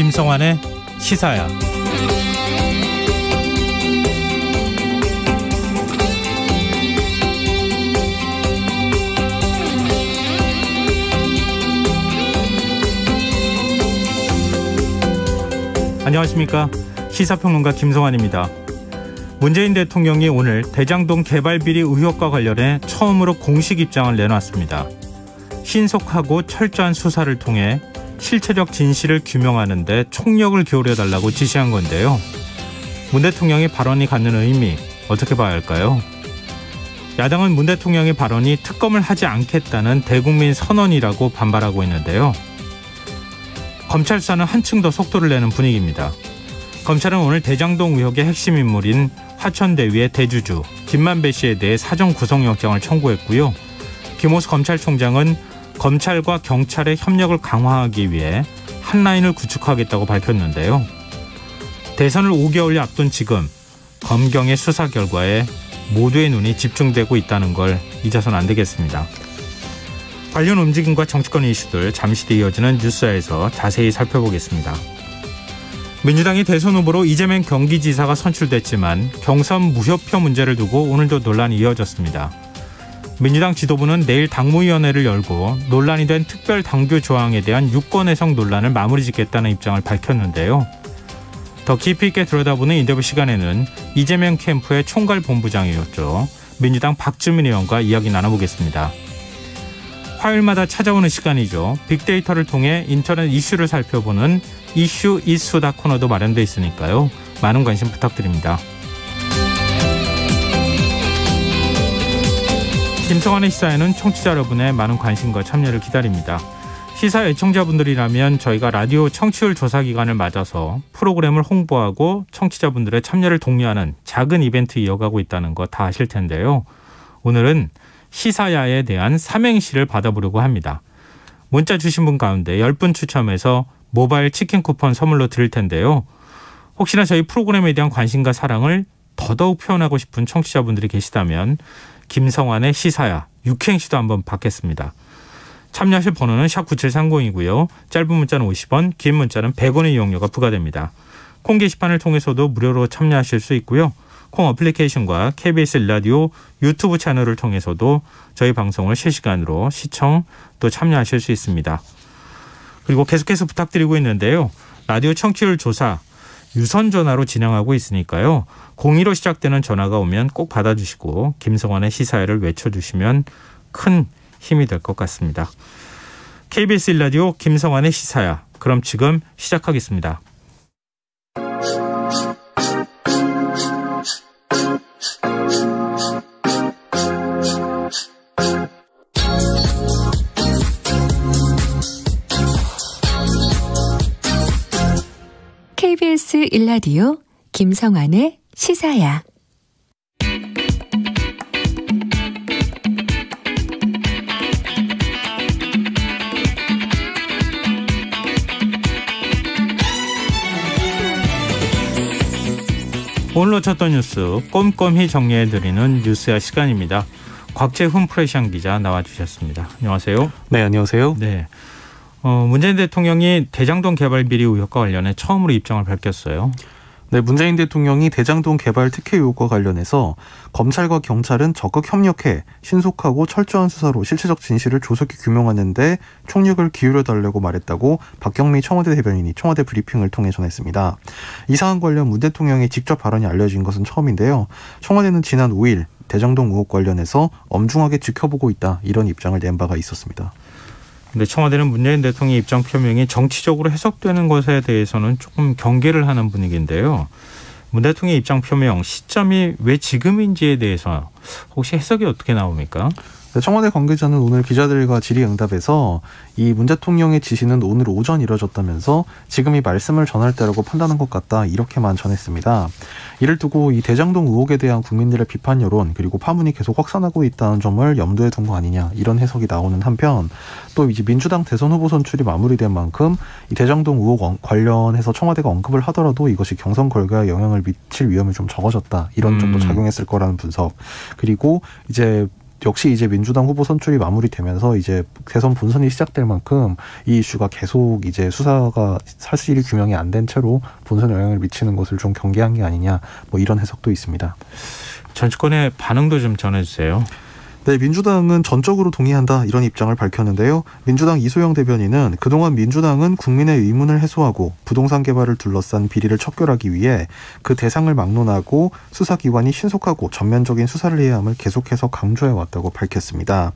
김성환의 시사야. 안녕하십니까. 시사평론가 김성환입니다. 문재인 대통령이 오늘 대장동 개발 비리 의혹과 관련해 처음으로 공식 입장을 내놨습니다. 신속하고 철저한 수사를 통해 실체적 진실을 규명하는 데 총력을 기울여달라고 지시한 건데요. 문 대통령의 발언이 갖는 의미 어떻게 봐야 할까요? 야당은 문 대통령의 발언이 특검을 하지 않겠다는 대국민 선언이라고 반발하고 있는데요. 검찰 수사는 한층 더 속도를 내는 분위기입니다. 검찰은 오늘 대장동 의혹의 핵심 인물인 화천대유의 대주주 김만배 씨에 대해 사전 구속영장을 청구했고요. 김호수 검찰총장은 검찰과 경찰의 협력을 강화하기 위해 한 라인을 구축하겠다고 밝혔는데요. 대선을 5개월여 앞둔 지금 검경의 수사 결과에 모두의 눈이 집중되고 있다는 걸 잊어서는 안 되겠습니다. 관련 움직임과 정치권 이슈들 잠시 뒤 이어지는 뉴스에서 자세히 살펴보겠습니다. 민주당이 대선 후보로 이재명 경기지사가 선출됐지만 경선 무효표 문제를 두고 오늘도 논란이 이어졌습니다. 민주당 지도부는 내일 당무위원회를 열고 논란이 된 특별 당규 조항에 대한 유권 해석 논란을 마무리 짓겠다는 입장을 밝혔는데요. 더 깊이 있게 들여다보는 인터뷰 시간에는 이재명 캠프의 총괄 본부장이었죠. 민주당 박주민 의원과 이야기 나눠보겠습니다. 화요일마다 찾아오는 시간이죠. 빅데이터를 통해 인터넷 이슈를 살펴보는 이슈 이수다 코너도 마련돼 있으니까요. 많은 관심 부탁드립니다. 김성환의 시사에는 청취자 여러분의 많은 관심과 참여를 기다립니다. 시사 애청자분들이라면 저희가 라디오 청취율 조사 기간을 맞아서 프로그램을 홍보하고 청취자분들의 참여를 독려하는 작은 이벤트 이어가고 있다는 거 다 아실 텐데요. 오늘은 시사야에 대한 삼행시를 받아보려고 합니다. 문자 주신 분 가운데 10분 추첨해서 모바일 치킨 쿠폰 선물로 드릴 텐데요. 혹시나 저희 프로그램에 대한 관심과 사랑을 더더욱 표현하고 싶은 청취자분들이 계시다면 김성환의 시사야 6행시도 한번 받겠습니다. 참여하실 번호는 샵9730이고요. 짧은 문자는 50원, 긴 문자는 100원의 이용료가 부과됩니다. 콩 게시판을 통해서도 무료로 참여하실 수 있고요. 콩 어플리케이션과 KBS 라디오 유튜브 채널을 통해서도 저희 방송을 실시간으로 시청 또 참여하실 수 있습니다. 그리고 계속해서 부탁드리고 있는데요. 라디오 청취율 조사 유선 전화로 진행하고 있으니까요. 02로 시작되는 전화가 오면 꼭 받아주시고 김성환의 시사회를 외쳐주시면 큰 힘이 될 것 같습니다. KBS 라디오 김성환의 시사야. 그럼 지금 시작하겠습니다. KBS 1라디오 김성환의 시사야. 오늘 놓쳤던 뉴스 꼼꼼히 정리해드리는 뉴스야 시간입니다. 곽재훈 프레시안 기자 나와주셨습니다. 안녕하세요. 네, 안녕하세요. 네. 문재인 대통령이 대장동 개발 비리 의혹과 관련해 처음으로 입장을 밝혔어요. 네, 문재인 대통령이 대장동 개발 특혜 의혹과 관련해서 검찰과 경찰은 적극 협력해 신속하고 철저한 수사로 실체적 진실을 조속히 규명하는 데 총력을 기울여달라고 말했다고 박경미 청와대 대변인이 청와대 브리핑을 통해 전했습니다. 이 사안 관련 문 대통령의 직접 발언이 알려진 것은 처음인데요. 청와대는 지난 5일 대장동 의혹 관련해서 엄중하게 지켜보고 있다, 이런 입장을 낸 바가 있었습니다. 근데 청와대는 문재인 대통령의 입장 표명이 정치적으로 해석되는 것에 대해서는 조금 경계를 하는 분위기인데요. 문 대통령의 입장 표명 시점이 왜 지금인지에 대해서 혹시 해석이 어떻게 나옵니까? 청와대 관계자는 오늘 기자들과 질의응답에서 이 문 대통령의 지시는 오늘 오전 이뤄졌다면서 지금이 말씀을 전할 때라고 판단한 것 같다, 이렇게만 전했습니다. 이를 두고 이 대장동 의혹에 대한 국민들의 비판 여론 그리고 파문이 계속 확산하고 있다는 점을 염두에 둔 거 아니냐, 이런 해석이 나오는 한편 또 이제 민주당 대선 후보 선출이 마무리된 만큼 이 대장동 의혹 관련해서 청와대가 언급을 하더라도 이것이 경선 결과에 영향을 미칠 위험이 좀 적어졌다, 이런 점도 작용했을 거라는 분석. 그리고 이제 역시 이제 민주당 후보 선출이 마무리되면서 이제 대선 본선이 시작될 만큼 이 이슈가 계속 이제 수사가 사실이 규명이 안 된 채로 본선에 영향을 미치는 것을 좀 경계한 게 아니냐 뭐 이런 해석도 있습니다. 정치권의 반응도 좀 전해주세요. 네, 민주당은 전적으로 동의한다 이런 입장을 밝혔는데요. 민주당 이소영 대변인은 그동안 민주당은 국민의 의문을 해소하고 부동산 개발을 둘러싼 비리를 척결하기 위해 그 대상을 막론하고 수사기관이 신속하고 전면적인 수사를 해야 함을 계속해서 강조해왔다고 밝혔습니다.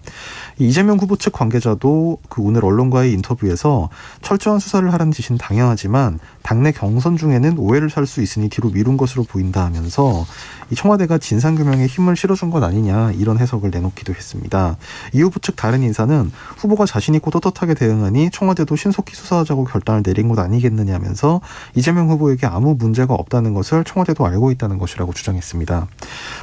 이재명 후보 측 관계자도 오늘 언론과의 인터뷰에서 철저한 수사를 하라는 지시는 당연하지만 당내 경선 중에는 오해를 살 수 있으니 뒤로 미룬 것으로 보인다 하면서 이 청와대가 진상규명에 힘을 실어준 것 아니냐 이런 해석을 내놓기도 했습니다. 이 후보 측 다른 인사는 후보가 자신 있고 떳떳하게 대응하니 청와대도 신속히 수사하자고 결단을 내린 것 아니겠느냐면서 이재명 후보에게 아무 문제가 없다는 것을 청와대도 알고 있다는 것이라고 주장했습니다.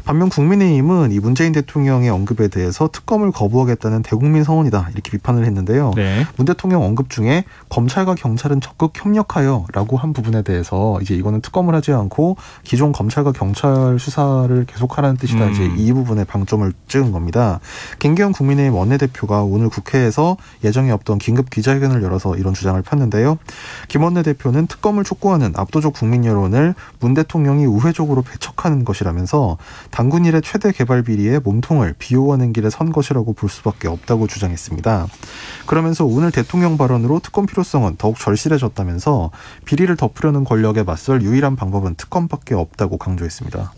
반면 국민의힘은 이 문재인 대통령의 언급에 대해서 특검을 거부하겠다는 대국민 선언이다 이렇게 비판을 했는데요. 네. 문 대통령 언급 중에 검찰과 경찰은 적극 협력하여라고 한 부분에 대해서 이제 이거는 특검을 하지 않고 기존 검찰과 경찰 수사를 계속하라는 뜻이다. 이제 이 부분에 방점을 찍은 겁니다. 김기현 국민의힘 원내대표가 오늘 국회에서 예정에 없던 긴급 기자회견을 열어서 이런 주장을 폈는데요. 김 원내대표는 특검을 촉구하는 압도적 국민 여론을 문 대통령이 우회적으로 배척하는 것이라면서 당군 일의 최대 개발 비리에 몸통을 비호하는 길에 선 것이라고 볼 수밖에 없다고 주장했습니다. 그러면서 오늘 대통령 발언으로 특검 필요성은 더욱 절실해졌다면서 비리를 덮으려는 권력에 맞설 유일한 방법은 특검밖에 없다고 강조했습니다.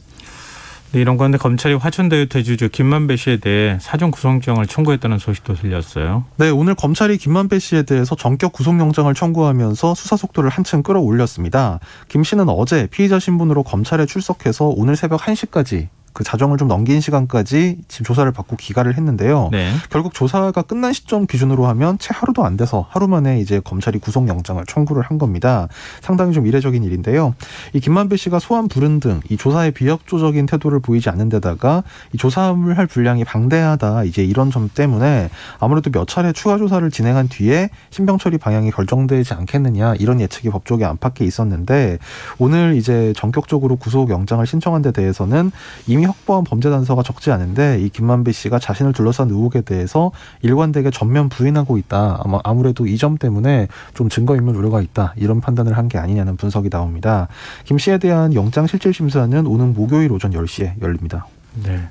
네, 이런 가운데 검찰이 화천대유 대주주 김만배 씨에 대해 사전 구속영장을 청구했다는 소식도 들렸어요. 네, 오늘 검찰이 김만배 씨에 대해서 전격 구속영장을 청구하면서 수사 속도를 한층 끌어올렸습니다. 김 씨는 어제 피의자 신분으로 검찰에 출석해서 오늘 새벽 1시까지 그 자정을 좀 넘긴 시간까지 지금 조사를 받고 기각을 했는데요. 네. 결국 조사가 끝난 시점 기준으로 하면 채 하루도 안 돼서 하루 만에 이제 검찰이 구속영장을 청구를 한 겁니다. 상당히 좀 이례적인 일인데요. 이 김만배 씨가 소환 불응 등 이 조사에 비협조적인 태도를 보이지 않는 데다가 이 조사를 할 분량이 방대하다 이제 이런 점 때문에 아무래도 몇 차례 추가 조사를 진행한 뒤에 신병 처리 방향이 결정되지 않겠느냐 이런 예측이 법조계 안팎에 있었는데 오늘 이제 전격적으로 구속영장을 신청한 데 대해서는 이미 확보한 범죄 단서가 적지 않은데 이 김만배 씨가 자신을 둘러싼 의혹에 대해서 일관되게 전면 부인하고 있다. 아무래도 이 점 때문에 좀 증거인멸 우려가 있다. 이런 판단을 한 게 아니냐는 분석이 나옵니다. 김 씨에 대한 영장 실질 심사는 오는 목요일 오전 10시에 열립니다. 네.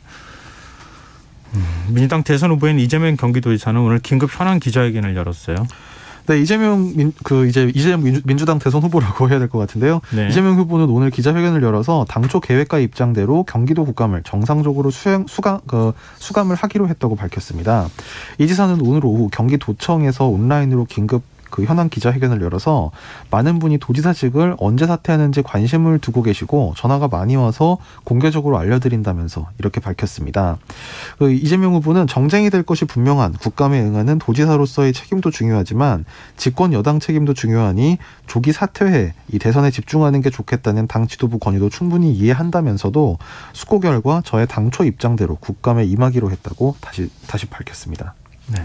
민주당 대선 후보인 이재명 경기도지사는 오늘 긴급 현안 기자회견을 열었어요. 네, 이재명 민주당 대선 후보라고 해야 될 것 같은데요. 네. 이재명 후보는 오늘 기자회견을 열어서 당초 계획과 입장대로 경기도 국감을 정상적으로 수감을 하기로 했다고 밝혔습니다. 이 지사는 오늘 오후 경기도청에서 온라인으로 긴급 현안 기자회견을 열어서 많은 분이 도지사직을 언제 사퇴하는지 관심을 두고 계시고 전화가 많이 와서 공개적으로 알려드린다면서 이렇게 밝혔습니다. 이재명 후보는 정쟁이 될 것이 분명한 국감에 응하는 도지사로서의 책임도 중요하지만 집권 여당 책임도 중요하니 조기 사퇴해 이 대선에 집중하는 게 좋겠다는 당 지도부 건의도 충분히 이해한다면서도 숙고 결과 저의 당초 입장대로 국감에 임하기로 했다고 다시 밝혔습니다. 네.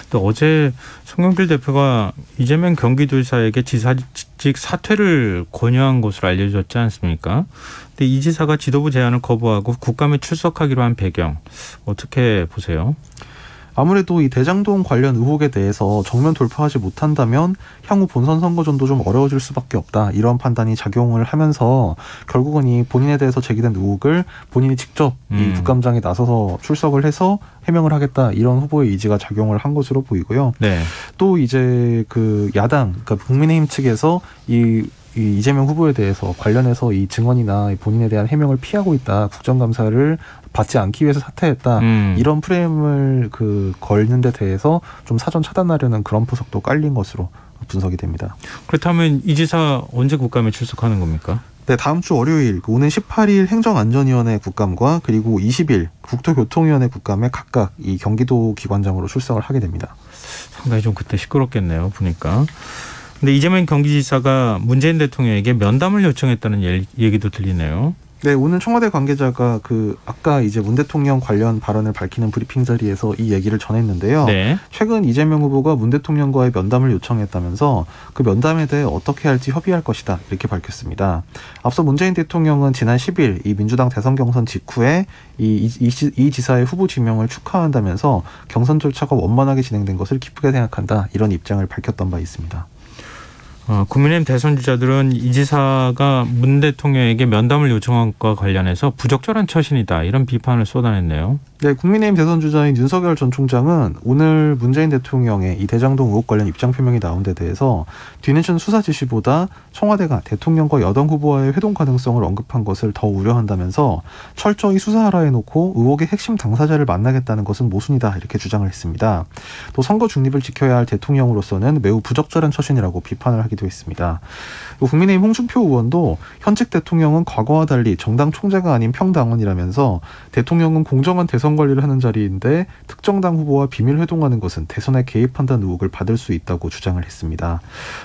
또 어제 송영길 대표가 이재명 경기도지사에게 지사직 사퇴를 권유한 것으로 알려졌지 않습니까? 근데 이 지사가 지도부 제안을 거부하고 국감에 출석하기로 한 배경 어떻게 보세요? 아무래도 이 대장동 관련 의혹에 대해서 정면 돌파하지 못한다면 향후 본선 선거전도 좀 어려워질 수밖에 없다. 이런 판단이 작용을 하면서 결국은 이 본인에 대해서 제기된 의혹을 본인이 직접 이 국감장에 나서서 출석을 해서 해명을 하겠다. 이런 후보의 의지가 작용을 한 것으로 보이고요. 네. 또 이제 야당, 그러니까 국민의힘 측에서 이재명 후보에 대해서 관련해서 이 증언이나 본인에 대한 해명을 피하고 있다. 국정감사를 받지 않기 위해서 사퇴했다. 이런 프레임을 걸는 데 대해서 좀 사전 차단하려는 그런 포석도 깔린 것으로 분석이 됩니다. 그렇다면 이 지사 언제 국감에 출석하는 겁니까? 네, 다음 주 월요일 오는 18일 행정안전위원회 국감과 그리고 20일 국토교통위원회 국감에 각각 이 경기도 기관장으로 출석을 하게 됩니다. 상당히 좀 그때 시끄럽겠네요. 보니까. 근데 이재명 경기지사가 문재인 대통령에게 면담을 요청했다는 얘기도 들리네요. 네, 오늘 청와대 관계자가 아까 이제 문 대통령 관련 발언을 밝히는 브리핑 자리에서 이 얘기를 전했는데요. 네. 최근 이재명 후보가 문 대통령과의 면담을 요청했다면서 그 면담에 대해 어떻게 할지 협의할 것이다 이렇게 밝혔습니다. 앞서 문재인 대통령은 지난 10일 이 민주당 대선 경선 직후에 이 지사의 후보 지명을 축하한다면서 경선 절차가 원만하게 진행된 것을 기쁘게 생각한다 이런 입장을 밝혔던 바 있습니다. 국민의힘 대선 주자들은 이 지사가 문 대통령에게 면담을 요청한 것과 관련해서 부적절한 처신이다 이런 비판을 쏟아냈네요. 네, 국민의힘 대선 주자인 윤석열 전 총장은 오늘 문재인 대통령의 이 대장동 의혹 관련 입장 표명이 나온 데 대해서 뒤늦은 수사 지시보다 청와대가 대통령과 여당 후보와의 회동 가능성을 언급한 것을 더 우려한다면서 철저히 수사하라 해놓고 의혹의 핵심 당사자를 만나겠다는 것은 모순이다 이렇게 주장을 했습니다. 또 선거 중립을 지켜야 할 대통령으로서는 매우 부적절한 처신이라고 비판을 하기도 했습니다. 국민의힘 홍준표 의원도 현직 대통령은 과거와 달리 정당 총재가 아닌 평당원이라면서 대통령은 공정한 대선 관리를 하는 자리인데 특정 당 후보와 비밀 회동하는 것은 대선에 개입한다는 의혹을 받을 수 있다고 주장을 했습니다.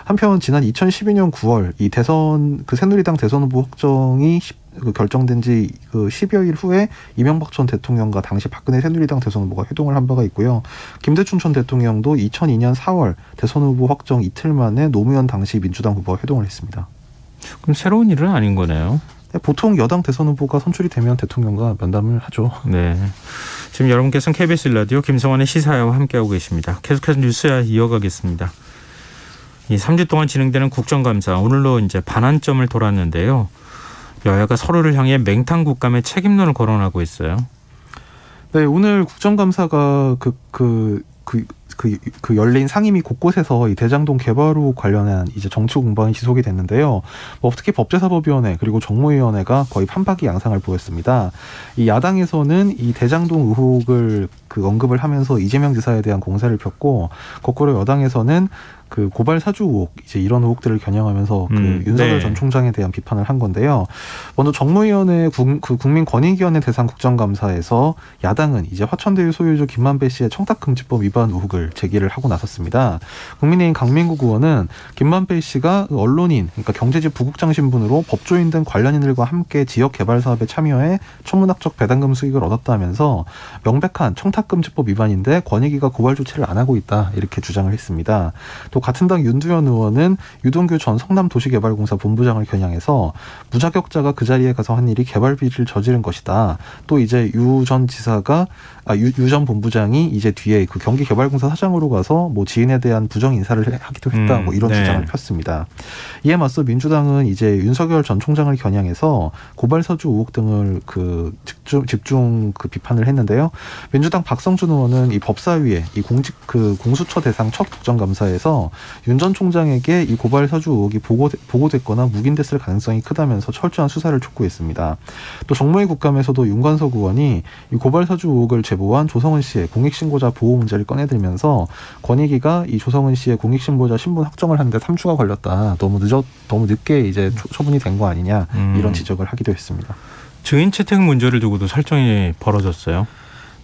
한편 지난 2012년 9월 이 대선 새누리당 대선 후보 확정이 결정된 지 10여일 후에 이명박 전 대통령과 당시 박근혜 새누리당 대선 후보가 회동을 한 바가 있고요. 김대중 전 대통령도 2002년 4월 대선 후보 확정 이틀 만에 노무현 당시 민주당 후보와 회동을 했습니다. 그럼 새로운 일은 아닌 거네요. 보통 여당 대선 후보가 선출이 되면 대통령과 면담을 하죠. 네. 지금 여러분께서는 KBS 라디오 김성환의 시사야와 함께하고 계십니다. 계속해서 뉴스야 이어가겠습니다. 이 3주 동안 진행되는 국정감사 오늘로 이제 반환점을 돌았는데요. 여야가 서로를 향해 맹탕 국감의 책임론을 거론하고 있어요. 네, 오늘 국정감사가 열린 상임위 곳곳에서 이 대장동 개발 의혹 관련한 이제 정치 공방이 지속이 됐는데요. 특히 법제사법위원회 그리고 정무위원회가 거의 판박이 양상을 보였습니다. 이 야당에서는 이 대장동 의혹을 언급을 하면서 이재명 지사에 대한 공세를 폈고, 거꾸로 여당에서는 고발 사주 의혹, 이제 이런 의혹들을 겨냥하면서 윤석열 전 총장에 대한 비판을 한 건데요. 먼저 정무위원회 국민권익위원회 대상 국정감사에서 야당은 이제 화천대유 소유주 김만배 씨의 청탁금지법 위반 의혹을 제기를 하고 나섰습니다. 국민의힘 강민국 의원은 김만배 씨가 언론인, 그러니까 경제지 부국장 신분으로 법조인 등 관련인들과 함께 지역 개발 사업에 참여해 천문학적 배당금 수익을 얻었다면서 명백한 청탁금지법 위반인데 권익위가 고발 조치를 안 하고 있다 이렇게 주장을 했습니다. 또 같은 당 윤두현 의원은 유동규 전 성남도시개발공사 본부장을 겨냥해서 무자격자가 그 자리에 가서 한 일이 개발 비리를 저지른 것이다. 또 이제 유 전 본부장이 이제 뒤에 경기개발공사 사장으로 가서 지인에 대한 부정 인사를 하기도 했다. 이런 주장을 폈습니다. 이에 맞서 민주당은 이제 윤석열 전 총장을 겨냥해서 고발 사주 의혹 등을 집중 비판을 했는데요. 민주당 박성준 의원은 이 법사위에 이 공수처 대상 첫 국정감사에서 윤 전 총장에게 이 고발 사주 의혹이 보고됐거나 묵인됐을 가능성이 크다면서 철저한 수사를 촉구했습니다. 또 정무위 국감에서도 윤관석 의원이 이 고발 사주 의혹을 제보한 조성은 씨의 공익신고자 보호 문제를 꺼내들면서 권익위가 이 조성은 씨의 공익신고자 신분 확정을 하는데 3주가 걸렸다. 너무 늦게 이제 처분이 된 거 아니냐 이런 지적을 하기도 했습니다. 증인 채택 문제를 두고도 설정이 벌어졌어요.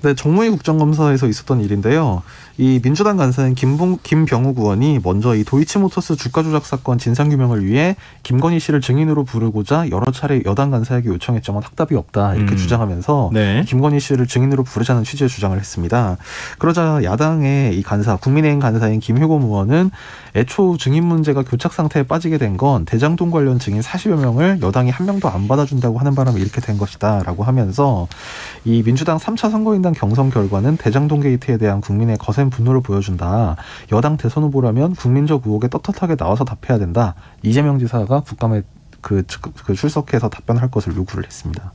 네, 정무위 국정감사에서 있었던 일인데요. 이 민주당 간사인 김병욱 의원이 먼저 이 도이치모터스 주가 조작 사건 진상규명을 위해 김건희 씨를 증인으로 부르고자 여러 차례 여당 간사에게 요청했지만 확답이 없다 이렇게 주장하면서 김건희 씨를 증인으로 부르자는 취지의 주장을 했습니다. 그러자 야당의 이 간사, 국민의힘 간사인 김효곤 의원은 애초 증인 문제가 교착 상태에 빠지게 된 건 대장동 관련 증인 40여 명을 여당이 한 명도 안 받아준다고 하는 바람에 이렇게 된 것이다 라고 하면서 이 민주당 3차 선거인단 경선 결과는 대장동 게이트에 대한 국민의 거센 분노를 보여준다. 여당 대선 후보라면 국민적 의혹에 떳떳하게 나와서 답해야 된다. 이재명 지사가 국감에 출석해서 답변할 것을 요구를 했습니다.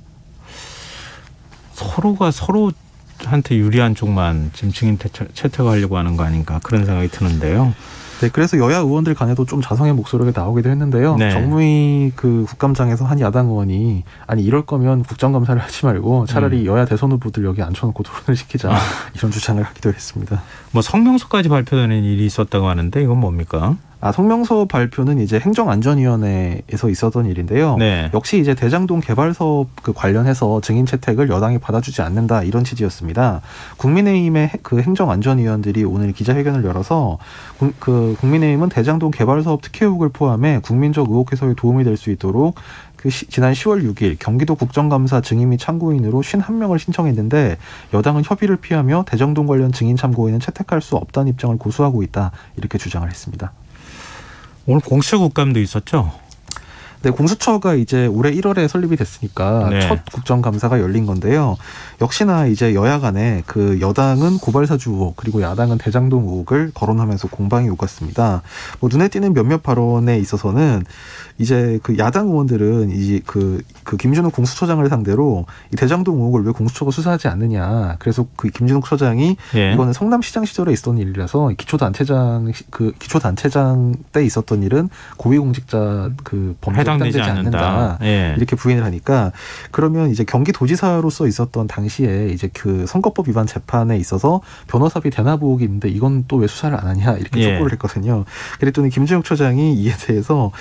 서로가 서로한테 유리한 쪽만 지금 증인 채택하려고 하는 거 아닌가 그런 생각이 드는데요. 네, 그래서 여야 의원들 간에도 좀 자성의 목소리가 나오기도 했는데요. 정무위 국감장에서 한 야당 의원이 이럴 거면 국정감사를 하지 말고 차라리 여야 대선 후보들 여기 앉혀놓고 토론을 시키자 이런 주장을 하기도 했습니다. 성명서까지 발표되는 일이 있었다고 하는데 이건 뭡니까? 성명서 발표는 이제 행정안전위원회에서 있었던 일인데요. 역시 이제 대장동 개발 사업 관련해서 증인 채택을 여당이 받아주지 않는다 이런 취지였습니다. 국민의힘의 행정안전위원들이 오늘 기자회견을 열어서 국민의힘은 대장동 개발 사업 특혜 의혹을 포함해 국민적 의혹 해소에 도움이 될 수 있도록 지난 10월 6일 경기도 국정감사 증인 및 참고인으로 51명을 신청했는데 여당은 협의를 피하며 대장동 관련 증인 참고인은 채택할 수 없다는 입장을 고수하고 있다. 이렇게 주장을 했습니다. 오늘 공수처국감도 있었죠? 네, 공수처가 이제 올해 1월에 설립이 됐으니까 네. 첫 국정감사가 열린 건데요. 역시나 이제 여야 간에 그 여당은 고발사주 의혹 그리고 야당은 대장동 의혹을 거론하면서 공방이 오갔습니다. 뭐 눈에 띄는 몇몇 발언에 있어서는 이제 그 야당 의원들은 이제 그 김준욱 공수처장을 상대로 이 대장동 의혹을 왜 공수처가 수사하지 않느냐. 그래서 그 김준욱 처장이 예. 이거는 성남시장 시절에 있었던 일이라서 기초단체장 때 있었던 일은 고위공직자 그 범죄에 해당되지 않는다. 예. 이렇게 부인을 하니까 그러면 이제 경기도지사로서 있었던 당시에 이제 그 선거법 위반 재판에 있어서 변호사비 대납 의혹이 있는데 이건 또 왜 수사를 안 하냐 이렇게 예. 촉구를 했거든요. 그랬더니 김준욱 처장이 이에 대해서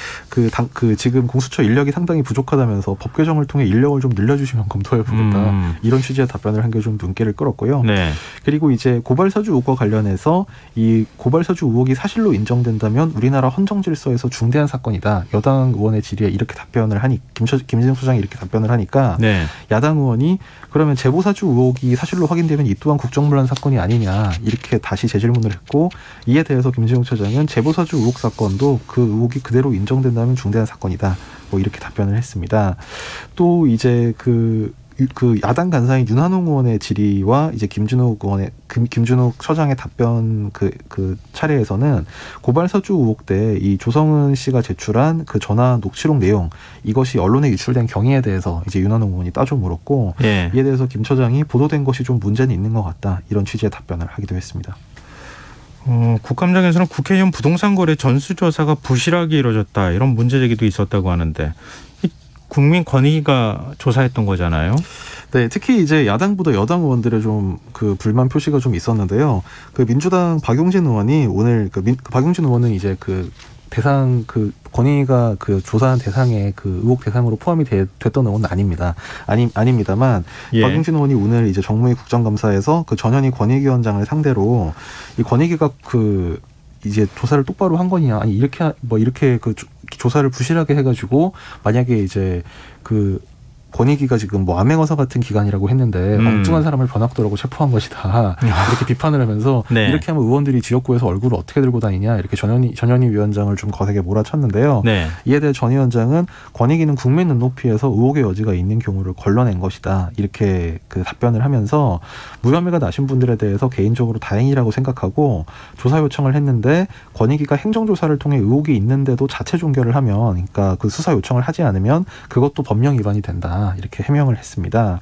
지금 공수처 인력이 상당히 부족하다면서 법 개정을 통해 인력을 좀 늘려주시면 검토해보겠다. 이런 취지의 답변을 한 게 좀 눈길을 끌었고요. 네. 그리고 이제 고발사주 의혹과 관련해서 이 고발사주 의혹이 사실로 인정된다면 우리나라 헌정질서에서 중대한 사건이다. 여당 의원의 질의에 이렇게 답변을 하니 김진욱 소장이 이렇게 답변을 하니까 네. 야당 의원이 그러면 제보사주 의혹이 사실로 확인되면 이 또한 국정문란 사건이 아니냐 이렇게 다시 재질문을 했고 이에 대해서 김진욱 처장은 제보사주 의혹 사건도 그 의혹이 그대로 인정된다면 중대한 사건이다. 뭐 이렇게 답변을 했습니다. 또 이제 그 야당 간사인 윤한홍 의원의 질의와 이제 김준욱 처장의 답변 그 차례에서는 고발사주 의혹 때 이 조성은 씨가 제출한 그 전화 녹취록 내용 이것이 언론에 유출된 경위에 대해서 이제 윤한홍 의원이 따져 물었고 예. 이에 대해서 김 처장이 보도된 것이 좀 문제는 있는 것 같다 이런 취지의 답변을 하기도 했습니다. 국감장에서는 국회의원 부동산 거래 전수조사가 부실하게 이루어졌다 이런 문제 제기도 있었다고 하는데 국민권익위가 조사했던 거잖아요. 네, 특히 이제 야당보다 여당 의원들의 좀 그 불만 표시가 좀 있었는데요. 그 민주당 박용진 의원이 오늘 박용진 의원은 이제 그 대상 그 권익위가 그 조사한 대상에 그 의혹 대상으로 포함이 됐던 의원은 아닙니다만 예. 박용진 의원이 오늘 이제 정무위 국정감사에서 그 전현희 권익위원장을 상대로 이 권익위가 그 이제 조사를 똑바로 한 거냐 아니 이렇게 그 조사를 부실하게 해가지고 만약에 이제 그 권익위가 지금 뭐 암행어사 같은 기관이라고 했는데 엉뚱한 사람을 변학도라고 체포한 것이다 이렇게 비판을 하면서 네. 이렇게 하면 의원들이 지역구에서 얼굴을 어떻게 들고 다니냐 이렇게 전현희 위원장을 좀 거세게 몰아쳤는데요. 네. 이에 대해 전 위원장은 권익위는 국민 눈높이에서 의혹의 여지가 있는 경우를 걸러낸 것이다 이렇게 그 답변을 하면서 무혐의가 나신 분들에 대해서 개인적으로 다행이라고 생각하고 조사 요청을 했는데 권익위가 행정조사를 통해 의혹이 있는데도 자체 종결을 하면 그러니까 그 수사 요청을 하지 않으면 그것도 법령 위반이 된다. 이렇게 해명을 했습니다.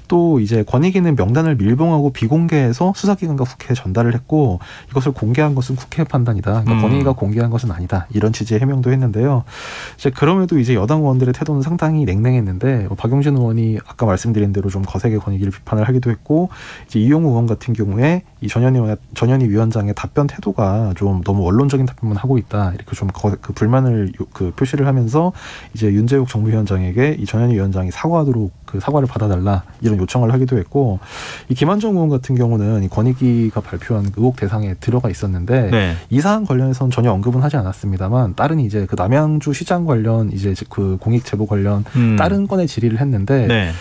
또 이제 권익위는 명단을 밀봉하고 비공개해서 수사기관과 국회에 전달을 했고 이것을 공개한 것은 국회 판단이다. 그러니까 권익위가 공개한 것은 아니다. 이런 취지의 해명도 했는데요. 이제 그럼에도 이제 여당 의원들의 태도는 상당히 냉랭했는데 박용진 의원이 아까 말씀드린 대로 좀 거세게 권익위를 비판을 하기도 했고 이제 이용우 의원 같은 경우에 이 전현희 위원장의 답변 태도가 좀 너무 원론적인 답변만 하고 있다. 이렇게 좀 그 불만을 표시를 하면서 이제 윤재욱 정무위원장에게 이 전현희 위원장이 사과하도록 그 사과를 받아달라 이런 요청을 하기도 했고 이 김한정 의원 같은 경우는 이 권익위가 발표한 의혹 대상에 들어가 있었는데 네. 이 사안 관련해서는 전혀 언급은 하지 않았습니다만 다른 이제 그 남양주 시장 관련 이제 그 공익 제보 관련 다른 건의 질의를 했는데 네.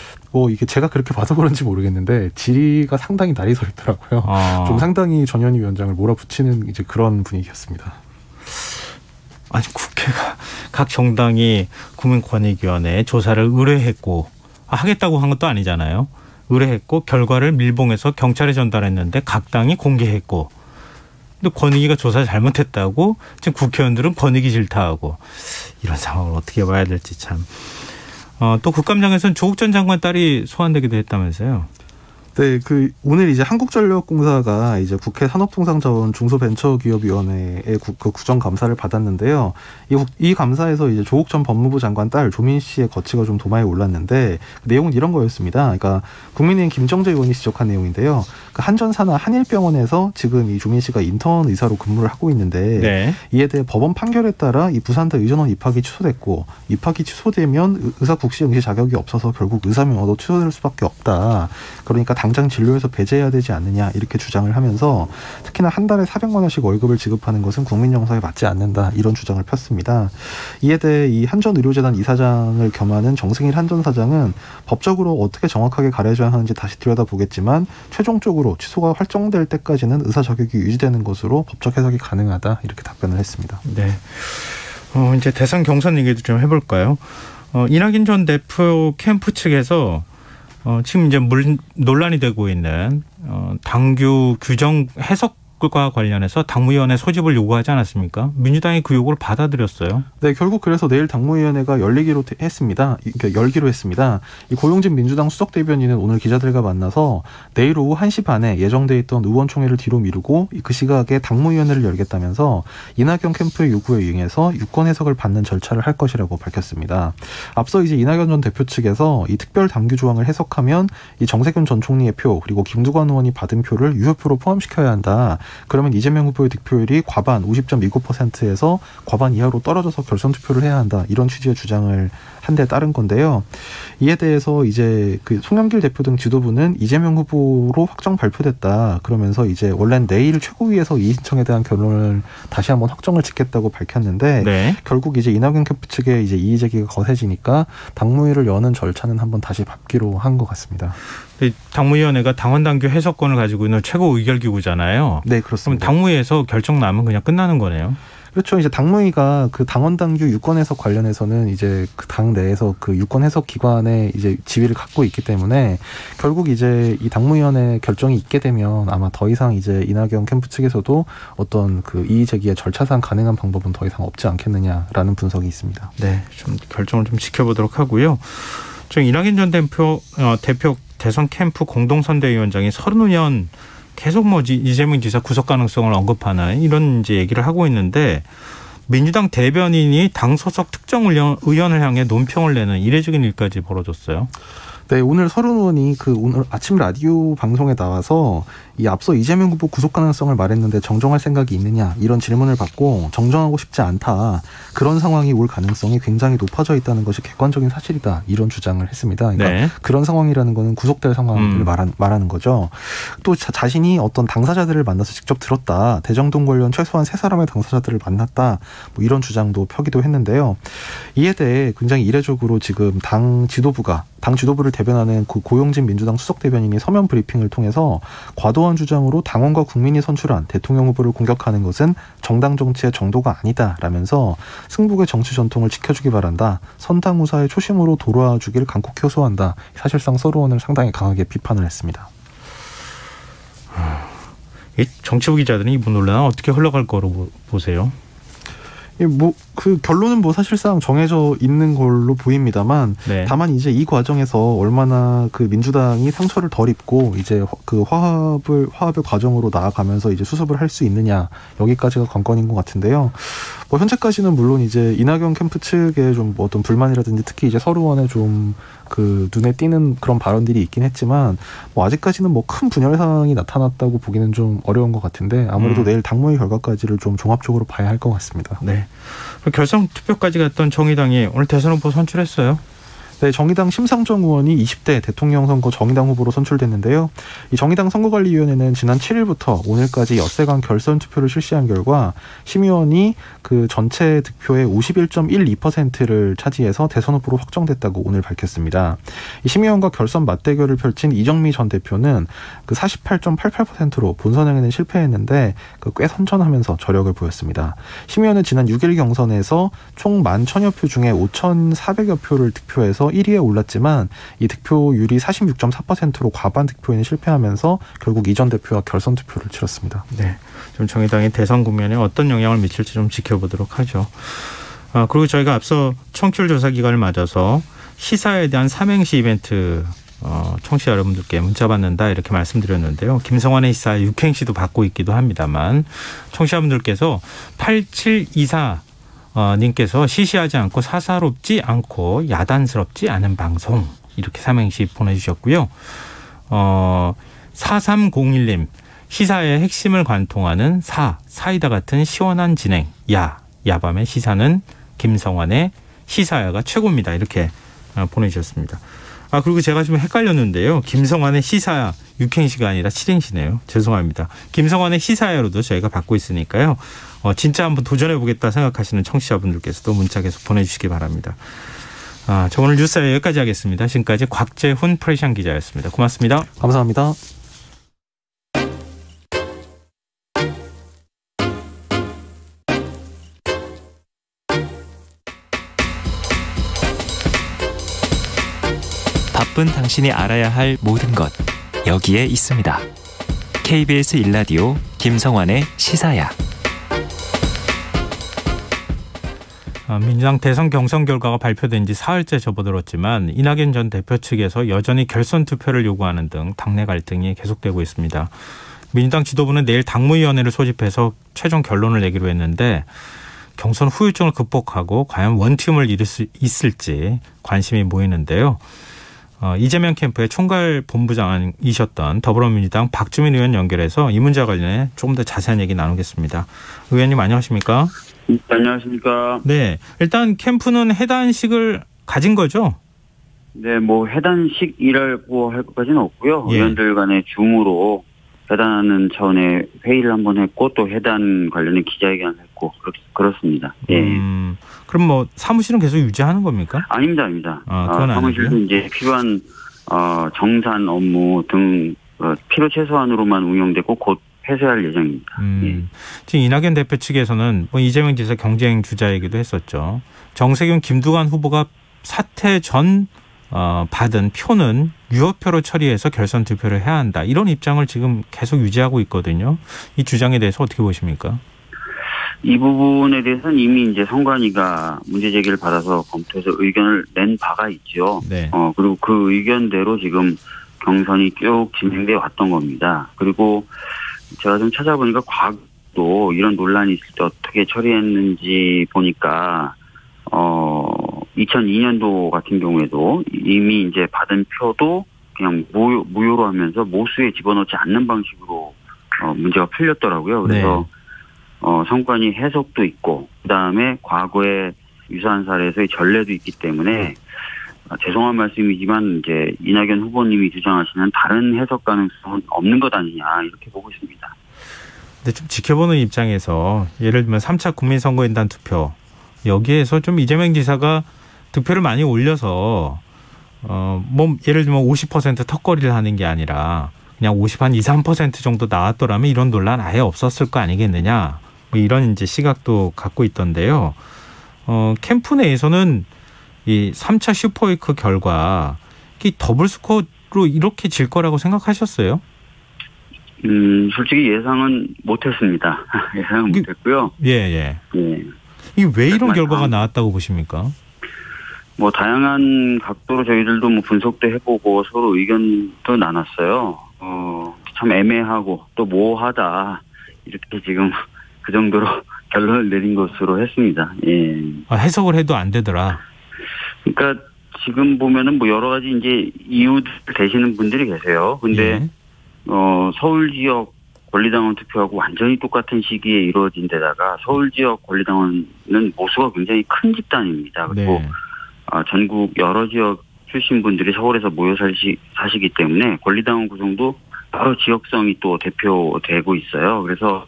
이게 제가 그렇게 봐서 그런지 모르겠는데 질의가 상당히 날이 서 있더라고요. 좀 상당히 전현희 위원장을 몰아붙이는 이제 그런 분위기였습니다. 아니 국회가 각 정당이 국민권익위원회에 조사를 의뢰했고 하겠다고 한 것도 아니잖아요. 의뢰했고 결과를 밀봉해서 경찰에 전달했는데 각 당이 공개했고 근데 권익위가 조사 잘못했다고 지금 국회의원들은 권익위 질타하고 이런 상황을 어떻게 봐야 될지 참. 또 국감장에서는 조국 전 장관 딸이 소환되기도 했다면서요. 네, 오늘 이제 한국전력공사가 이제 국회 산업통상자원 중소벤처기업위원회의 그 국정감사를 받았는데요. 이 감사에서 이제 조국 전 법무부 장관 딸 조민 씨의 거취가 좀 도마에 올랐는데 그 내용은 이런 거였습니다. 그러니까 국민의힘 김정재 의원이 지적한 내용인데요. 그 한전산하 한일병원에서 지금 이 조민 씨가 인턴 의사로 근무를 하고 있는데 네. 이에 대해 법원 판결에 따라 이 부산대 의전원 입학이 취소됐고 입학이 취소되면 의사 국시 응시 자격이 없어서 결국 의사 면허도 취소될 수밖에 없다. 그러니까 당장 진료에서 배제해야 되지 않느냐 이렇게 주장을 하면서 특히나 한 달에 400만 원씩 월급을 지급하는 것은 국민 정서에 맞지 않는다 이런 주장을 폈습니다. 이에 대해 이 한전의료재단 이사장을 겸하는 정승일 한전사장은 법적으로 어떻게 정확하게 가려져야 하는지 다시 들여다보겠지만 최종적으로 취소가 확정될 때까지는 의사 자격이 유지되는 것으로 법적 해석이 가능하다 이렇게 답변을 했습니다. 네. 이제 대선 경선 얘기도 좀 해볼까요? 이낙연 전 대표 캠프 측에서 지금 이제 논란이 되고 있는 당규 규정 해석과 관련해서 당무위원회 소집을 요구하지 않았습니까? 민주당이 그 요구를 받아들였어요. 네, 결국 그래서 내일 당무위원회가 열리기로 했습니다. 이 고용진 민주당 수석 대변인은 오늘 기자들과 만나서 내일 오후 1시 반에 예정돼 있던 의원총회를 뒤로 미루고 그 시각에 당무위원회를 열겠다면서 이낙연 캠프의 요구에 응해서 유권 해석을 받는 절차를 할 것이라고 밝혔습니다. 앞서 이제 이낙연 전 대표 측에서 이 특별 당규 조항을 해석하면 이 정세균 전 총리의 표 그리고 김두관 의원이 받은 표를 유효표로 포함시켜야 한다. 그러면 이재명 후보의 득표율이 과반 50.29%에서 과반 이하로 떨어져서 결선 투표를 해야 한다. 이런 취지의 주장을 한 데 따른 건데요. 이에 대해서 이제 그 송영길 대표 등 지도부는 이재명 후보로 확정 발표됐다. 그러면서 이제 원래는 내일 최고위에서 이 신청에 대한 결론을 다시 한번 확정을 짓겠다고 밝혔는데 네. 결국 이제 이낙연 캠프 측의 이제 이의 제기가 거세지니까 당무위를 여는 절차는 한번 다시 밟기로 한 것 같습니다. 당무위원회가 당원당규 해석권을 가지고 있는 최고 의결기구잖아요. 네, 그렇습니다. 그럼 당무위에서 결정 나면 그냥 끝나는 거네요. 그렇죠. 이제 당무위가 그 당원당규 유권 해석 관련해서는 이제 그 당 내에서 그 유권 해석 기관의 이제 지위를 갖고 있기 때문에 결국 이제 이 당무위원회 결정이 있게 되면 아마 더 이상 이제 이낙연 캠프 측에서도 어떤 그 이의 제기의 절차상 가능한 방법은 더 이상 없지 않겠느냐라는 분석이 있습니다. 네, 좀 결정을 좀 지켜보도록 하고요. 지금 이낙연 전 대표 대선 캠프 공동선대위원장이 30년 계속 이재명 지사 구속 가능성을 언급하는 이런 이제 얘기를 하고 있는데 민주당 대변인이 당 소속 특정 의원을 향해 논평을 내는 이례적인 일까지 벌어졌어요. 네, 오늘 서른 의원이 그 오늘 아침 라디오 방송에 나와서 이 앞서 이재명 후보 구속 가능성을 말했는데 정정할 생각이 있느냐 이런 질문을 받고 정정하고 싶지 않다. 그런 상황이 올 가능성이 굉장히 높아져 있다는 것이 객관적인 사실이다. 이런 주장을 했습니다. 그러니까 네. 그런 상황이라는 거는 구속될 상황을 말하는 거죠. 또 자신이 어떤 당사자들을 만나서 직접 들었다. 대정동 관련 최소한 3사람의 당사자들을 만났다. 뭐 이런 주장도 펴기도 했는데요. 이에 대해 굉장히 이례적으로 지금 당 지도부를 대변하는 그 고용진 민주당 수석 대변인이 서면 브리핑을 통해서 과도한 주장으로 당원과 국민이 선출한 대통령 후보를 공격하는 것은 정당 정치의 정도가 아니다라면서 승북의 정치 전통을 지켜주기 바란다. 선당우사의 초심으로 돌아와주길 간곡히 호소한다. 사실상 서로 의원을 상당히 강하게 비판을 했습니다. 이 정치부 기자들은 이번 논란은 어떻게 흘러갈 거로 보세요? 그 결론은 사실상 정해져 있는 걸로 보입니다만 네. 다만 이제 이 과정에서 얼마나 그 민주당이 상처를 덜 입고 이제 그 화합의 과정으로 나아가면서 이제 수습을 할 수 있느냐 여기까지가 관건인 것 같은데요. 현재까지는 물론 이제 이낙연 캠프 측에 좀 어떤 불만이라든지 특히 이제 서로 간에 좀 그 눈에 띄는 그런 발언들이 있긴 했지만 아직까지는 큰 분열 상황이 나타났다고 보기는 좀 어려운 것 같은데 아무래도 내일 당무위 결과까지를 좀 종합적으로 봐야 할 것 같습니다. 네. 결선 투표까지 갔던 정의당이 오늘 대선 후보 선출했어요. 네, 정의당 심상정 의원이 20대 대통령 선거 정의당 후보로 선출됐는데요. 이 정의당 선거관리위원회는 지난 7일부터 오늘까지 엿새간 결선 투표를 실시한 결과 심의원이 그 전체 득표의 51.12%를 차지해서 대선 후보로 확정됐다고 오늘 밝혔습니다. 이 심의원과 결선 맞대결을 펼친 이정미 전 대표는 그 48.88%로 본선행에는 실패했는데 꽤 선전하면서 저력을 보였습니다. 심의원은 지난 6일 경선에서 총 11,000여 표 중에 5,400여 표를 득표해서 1위에 올랐지만 이 득표율이 46.4%로 과반 득표에는 실패하면서 결국 이 전 대표와 결선 투표를 치렀습니다. 네, 좀 정의당의 대선 국면에 어떤 영향을 미칠지 좀 지켜보도록 하죠. 그리고 저희가 앞서 청취율 조사 기간을 맞아서 시사에 대한 삼행시 이벤트 청취자 여러분들께 문자 받는다 이렇게 말씀드렸는데요. 김성환의 시사 6행시도 받고 있기도 합니다만 청취자분들께서 8724 님께서 시시하지 않고 사사롭지 않고 야단스럽지 않은 방송 이렇게 삼행시 보내주셨고요. 4301님 시사의 핵심을 관통하는 사이다 같은 시원한 진행 야밤의 시사는 김성환의 시사야가 최고입니다. 이렇게 보내주셨습니다. 그리고 제가 좀 헷갈렸는데요. 김성환의 시사야 6행시가 아니라 7행시네요. 죄송합니다. 김성환의 시사야로도 저희가 받고 있으니까요. 진짜 한번 도전해보겠다 생각하시는 청취자분들께서도 문자 계속 보내주시기 바랍니다. 저 오늘 뉴스에 여기까지 하겠습니다. 지금까지 곽재훈 프레시안 기자였습니다. 고맙습니다. 감사합니다. 바쁜 당신이 알아야 할 모든 것 여기에 있습니다. KBS 1라디오 김성환의 시사야. 민주당 대선 경선 결과가 발표된 지 사흘째 접어들었지만 이낙연 전 대표 측에서 여전히 결선 투표를 요구하는 등 당내 갈등이 계속되고 있습니다. 민주당 지도부는 내일 당무위원회를 소집해서 최종 결론을 내기로 했는데 경선 후유증을 극복하고 과연 원팀을 이룰 수 있을지 관심이 모이는데요. 이재명 캠프의 총괄 본부장이셨던 더불어민주당 박주민 의원 연결해서 이 문제와 관련해 조금 더 자세한 얘기 나누겠습니다. 의원님 안녕하십니까? 안녕하십니까? 네, 일단 캠프는 해단식을 가진 거죠? 네, 해단식이라고 할 것까지는 없고요. 예. 의원들 간의 줌으로 해단하는 차원의 회의를 한번 했고 또 해단 관련해 기자회견을 했고 그렇습니다. 예. 그럼 사무실은 계속 유지하는 겁니까? 아닙니다. 그건 사무실도 아니고요? 이제 필요한 정산 업무 등 필요 최소한으로만 운영되고 곧 폐쇄할 예정입니다. 예. 지금 이낙연 대표 측에서는 이재명 지사 경쟁 주자이기도 했었죠. 정세균, 김두관 후보가 사퇴 전 받은 표는 유효표로 처리해서 결선 투표를 해야 한다. 이런 입장을 지금 계속 유지하고 있거든요. 이 주장에 대해서 어떻게 보십니까? 이 부분에 대해서는 이미 이제 선관위가 문제 제기를 받아서 검토해서 의견을 낸 바가 있죠. 네. 그리고 그 의견대로 지금 경선이 쭉 진행돼 왔던 겁니다. 그리고 제가 좀 찾아보니까 과거도 이런 논란이 있을 때 어떻게 처리했는지 보니까 2002년도 같은 경우에도 이미 이제 받은 표도 그냥 무효로 하면서 모수에 집어넣지 않는 방식으로 문제가 풀렸더라고요. 그래서 선관위 해석도 있고 그다음에 과거에 유사한 사례에서의 전례도 있기 때문에 죄송한 말씀이지만 이제 이낙연 후보님이 주장하시는 다른 해석 가능성은 없는 것 아니냐 이렇게 보고 있습니다. 근데 좀 지켜보는 입장에서 예를 들면 3차 국민선거인단 투표 여기에서 좀 이재명 지사가 득표를 많이 올려서 예를 들면 50% 턱걸이를 하는 게 아니라 그냥 2, 3% 정도 나왔더라면 이런 논란 아예 없었을 거 아니겠느냐 이런 이제 시각도 갖고 있던데요. 캠프 내에서는 이 3차 슈퍼위크 결과 더블 스코어로 이렇게 질 거라고 생각하셨어요? 솔직히 예상은 못했습니다. 예상은 못했고요. 예. 이게 왜 이런 결과가 나왔다고 보십니까? 다양한 각도로 저희들도 분석도 해보고 서로 의견도 나눴어요. 참 애매하고 또 모호하다. 이렇게 지금 그 정도로 결론을 내린 것으로 했습니다. 예. 해석을 해도 안 되더라. 그러니까 지금 보면은 여러 가지 이제 이유들 되시는 분들이 계세요. 근데 서울 지역 권리당원 투표하고 완전히 똑같은 시기에 이루어진 데다가 서울 지역 권리당원은 모수가 굉장히 큰 집단입니다. 그리고 전국 여러 지역 출신 분들이 서울에서 모여 사시기 때문에 권리당원 구성도 바로 지역성이 또 대표되고 있어요. 그래서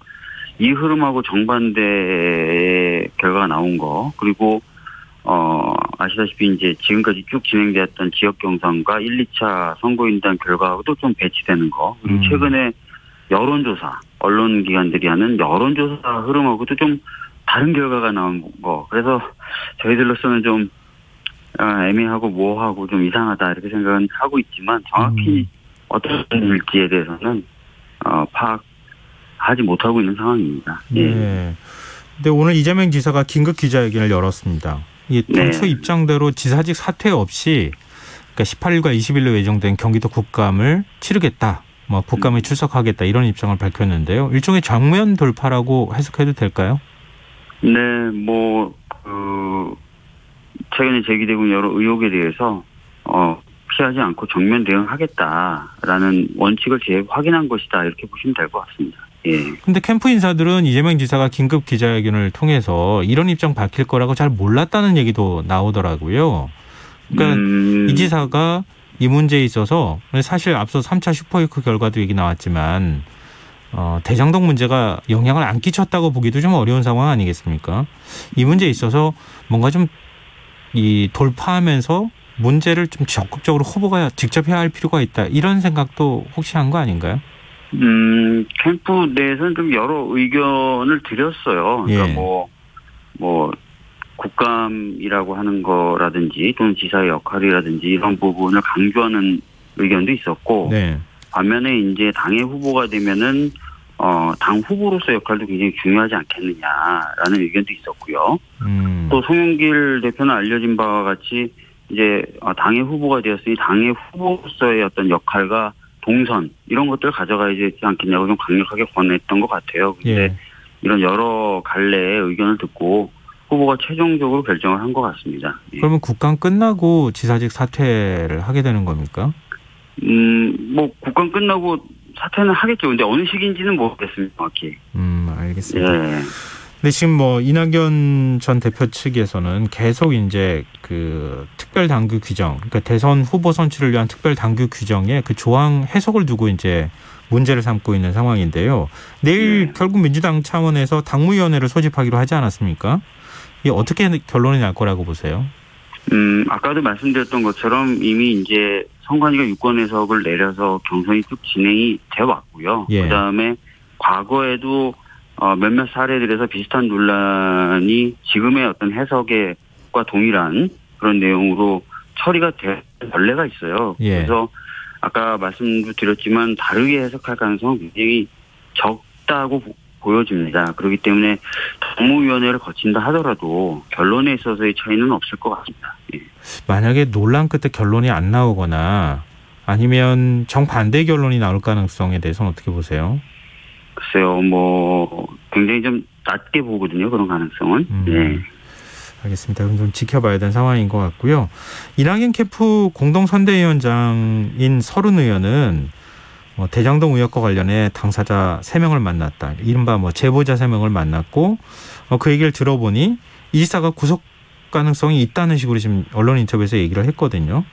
이 흐름하고 정반대의 결과가 나온 거 그리고 아시다시피 이제 지금까지 쭉 진행되었던 지역 경선과 1, 2차 선거인단 결과하고도 좀 배치되는 거 그리고 최근에 여론조사 언론기관들이 하는 여론조사 흐름하고도 좀 다른 결과가 나온 거 그래서 저희들로서는 좀 애매하고 모호하고 좀 이상하다 이렇게 생각은 하고 있지만 정확히 어떤 일지에 대해서는 파악하지 못하고 있는 상황입니다. 예. 네. 근데 오늘 이재명 지사가 긴급 기자회견을 열었습니다. 이 당초 입장대로 지사직 사퇴 없이 그러니까 18일과 20일로 예정된 경기도 국감을 치르겠다. 국감에 출석하겠다 이런 입장을 밝혔는데요. 일종의 정면 돌파라고 해석해도 될까요? 네, 최근에 제기되고 있는 여러 의혹에 대해서 피하지 않고 정면 대응하겠다라는 원칙을 재확인한 것이다 이렇게 보시면 될 것 같습니다. 예. 근데 캠프 인사들은 이재명 지사가 긴급 기자회견을 통해서 이런 입장 밝힐 거라고 잘 몰랐다는 얘기도 나오더라고요. 그러니까 이 지사가 이 문제에 있어서 사실 앞서 3차 슈퍼위크 결과도 얘기 나왔지만 대장동 문제가 영향을 안 끼쳤다고 보기도 좀 어려운 상황 아니겠습니까? 이 문제에 있어서 뭔가 좀 이 돌파하면서 문제를 좀 적극적으로 후보가 직접 해야 할 필요가 있다. 이런 생각도 혹시 한 거 아닌가요? 캠프 내에서는 좀 여러 의견을 드렸어요. 그러니까 예. 뭐 국감이라고 하는 거라든지 또는 지사의 역할이라든지 이런 부분을 강조하는 의견도 있었고, 네. 반면에 이제 당의 후보가 되면은 당 후보로서 역할도 굉장히 중요하지 않겠느냐라는 의견도 있었고요. 또 송영길 대표는 알려진 바와 같이 이제 당의 후보가 되었으니 당의 후보로서의 어떤 역할과 동선 이런 것들을 가져가야 되지 않겠냐고 좀 강력하게 권했던 것 같아요. 근데 예. 이런 여러 갈래의 의견을 듣고 후보가 최종적으로 결정을 한 것 같습니다. 예. 그러면 국감 끝나고 지사직 사퇴를 하게 되는 겁니까? 뭐 국감 끝나고 사퇴는 하겠죠. 근데 어느 시기인지는 모르겠습니다. 정확히. 알겠습니다. 예. 근데 지금 뭐 이낙연 전 대표 측에서는 계속 이제 그 특별 당규 규정, 그러니까 대선 후보 선출을 위한 특별 당규 규정에 그 조항 해석을 두고 이제 문제를 삼고 있는 상황인데요. 내일 결국 민주당 차원에서 당무위원회를 소집하기로 하지 않았습니까? 이게 어떻게 결론이 날 거라고 보세요? 아까도 말씀드렸던 것처럼 이미 이제 선관위가 유권 해석을 내려서 경선이 쭉 진행이 돼 왔고요. 예. 그다음에 과거에도 몇몇 사례들에서 비슷한 논란이 지금의 어떤 해석과 동일한 그런 내용으로 처리가 된 전례가 있어요. 예. 그래서 아까 말씀도 드렸지만 다르게 해석할 가능성은 굉장히 적다고 보여집니다. 그렇기 때문에 당무위원회를 거친다 하더라도 결론에 있어서의 차이는 없을 것 같습니다. 예. 만약에 논란 끝에 결론이 안 나오거나 아니면 정반대 결론이 나올 가능성에 대해서는 어떻게 보세요? 글쎄요, 뭐 굉장히 좀 낮게 보거든요. 그런 가능성은. 네. 알겠습니다. 그럼 좀 지켜봐야 되는 상황인 것 같고요. 이낙연 캠프 공동선대위원장인 서른 의원은 대장동 의혹과 관련해 당사자 3명을 만났다. 이른바 제보자 3명을 만났고 그 얘기를 들어보니 이 지사가 구속 가능성이 있다는 식으로 지금 언론 인터뷰에서 얘기를 했거든요.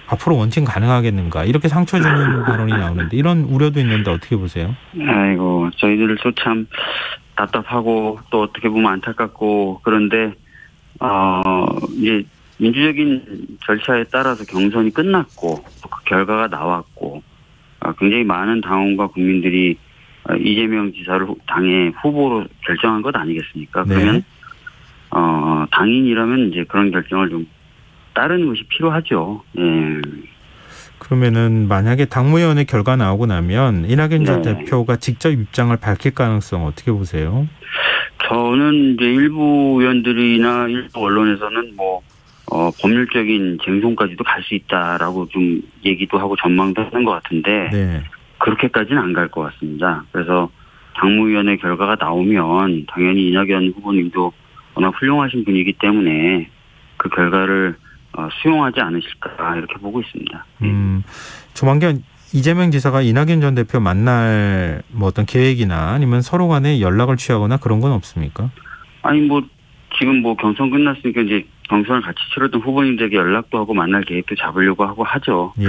앞으로 원칙 가능하겠는가 이렇게 상처 주는 발언이 나오는데 이런 우려도 있는데 어떻게 보세요? 아이고 저희들도 참 답답하고 또 어떻게 보면 안타깝고 그런데 이제 민주적인 절차에 따라서 경선이 끝났고 또 그 결과가 나왔고 굉장히 많은 당원과 국민들이 이재명 지사를 당의 후보로 결정한 것 아니겠습니까? 네. 그러면 당인이라면 이제 그런 결정을 좀 따르는 것이 필요하죠. 예. 그러면은 만약에 당무위원회 결과 나오고 나면 이낙연 전 대표가 직접 입장을 밝힐 가능성 어떻게 보세요? 저는 이제 일부 의원들이나 일부 언론에서는 법률적인 쟁송까지도 갈 수 있다라고 좀 얘기도 하고 전망도 하는 것 같은데 네. 그렇게까지는 안 갈 것 같습니다. 그래서 당무위원회 결과가 나오면 당연히 이낙연 후보님도 워낙 훌륭하신 분이기 때문에 그 결과를 수용하지 않으실까 이렇게 보고 있습니다. 조만간 이재명 지사가 이낙연 전 대표 만날 어떤 계획이나 아니면 서로 간에 연락을 취하거나 그런 건 없습니까? 아니 지금 경선 끝났으니까 이제 경선을 같이 치렀던 후보님들에게 연락도 하고 만날 계획도 잡으려고 하고 하죠. 예.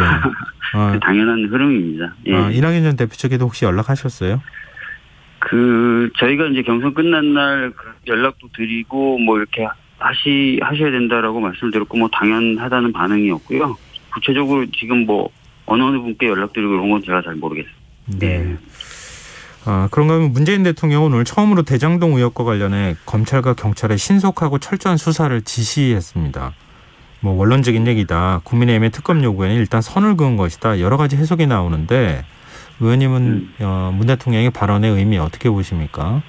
당연한 흐름입니다. 예. 이낙연 전 대표 측에도 혹시 연락하셨어요? 저희가 이제 경선 끝난 날 연락도 드리고 이렇게 하셔야 된다라고 말씀을 드렸고 당연하다는 반응이었고요. 구체적으로 지금 어느 분께 연락드리고 이런 건 제가 잘 모르겠습니다. 네. 그런가 하면 문재인 대통령은 오늘 처음으로 대장동 의혹과 관련해 검찰과 경찰에 신속하고 철저한 수사를 지시했습니다. 원론적인 얘기다. 국민의힘의 특검 요구에는 일단 선을 그은 것이다. 여러 가지 해석이 나오는데 의원님은 문 대통령의 발언의 의미 어떻게 보십니까?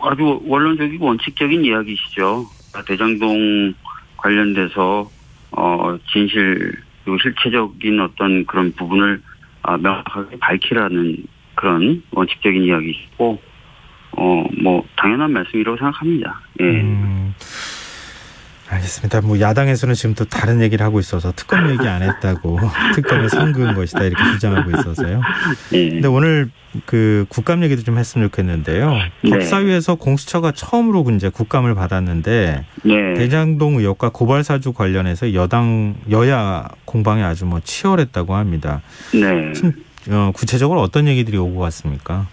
아주 원론적이고 원칙적인 이야기시죠. 대장동 관련돼서 진실 그리고 실체적인 어떤 그런 부분을 명확하게 밝히라는 그런 원칙적인 이야기이고 당연한 말씀이라고 생각합니다. 예. 알겠습니다. 뭐 야당에서는 지금 또 다른 얘기를 하고 있어서 특검 얘기 안 했다고 특검에 선그은 것이다 이렇게 주장하고 있어서요. 근데 오늘 그 국감 얘기도 좀 했으면 좋겠는데요. 법사위에서 공수처가 처음으로 이제 국감을 받았는데 대장동 의혹과 고발 사주 관련해서 여야 공방이 아주 뭐 치열했다고 합니다. 구체적으로 어떤 얘기들이 오고 갔습니까?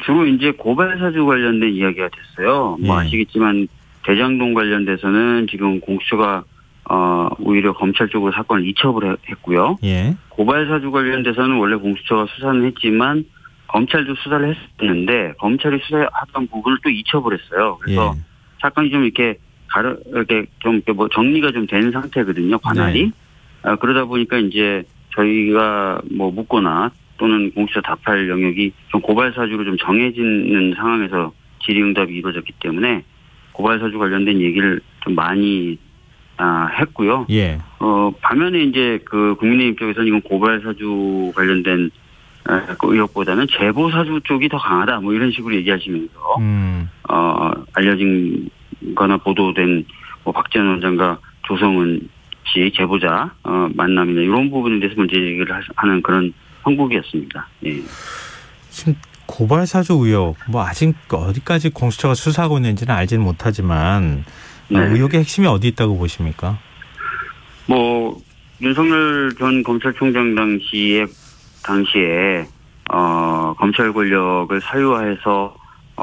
주로 이제 고발 사주 관련된 이야기가 됐어요. 뭐 아시겠지만 대장동 관련돼서는 지금 공수처가 오히려 검찰 쪽으로 사건을 이첩을 했고요. 고발 사주 관련돼서는 원래 공수처가 수사는 했지만 검찰도 수사를 했었는데 검찰이 수사하던 부분을 또 이첩을 했어요. 그래서 사건이 좀 이렇게 좀 뭐 정리가 좀 된 상태거든요. 관할이. 그러다 보니까 이제 저희가 뭐 묻거나 또는 공수처 답할 영역이 좀 고발 사주로 좀 정해지는 상황에서 질의응답이 이루어졌기 때문에 고발 사주 관련된 얘기를 좀 많이 했고요. 반면에 이제 그 국민의힘 쪽에서는 이건 고발 사주 관련된 의혹보다는 제보 사주 쪽이 더 강하다. 뭐 이런 식으로 얘기하시면서 알려진 거나 보도된 뭐 박지원 원장과 조성은 씨 제보자 만남이나 이런 부분에 대해서 문제 제기를 하는 그런 형국이었습니다. 지금 고발 사주 의혹, 뭐 아직 어디까지 공수처가 수사하고 있는지는 알지는 못하지만 의혹의 핵심이 어디 있다고 보십니까? 뭐 윤석열 전 검찰총장 당시에 검찰 권력을 사유화해서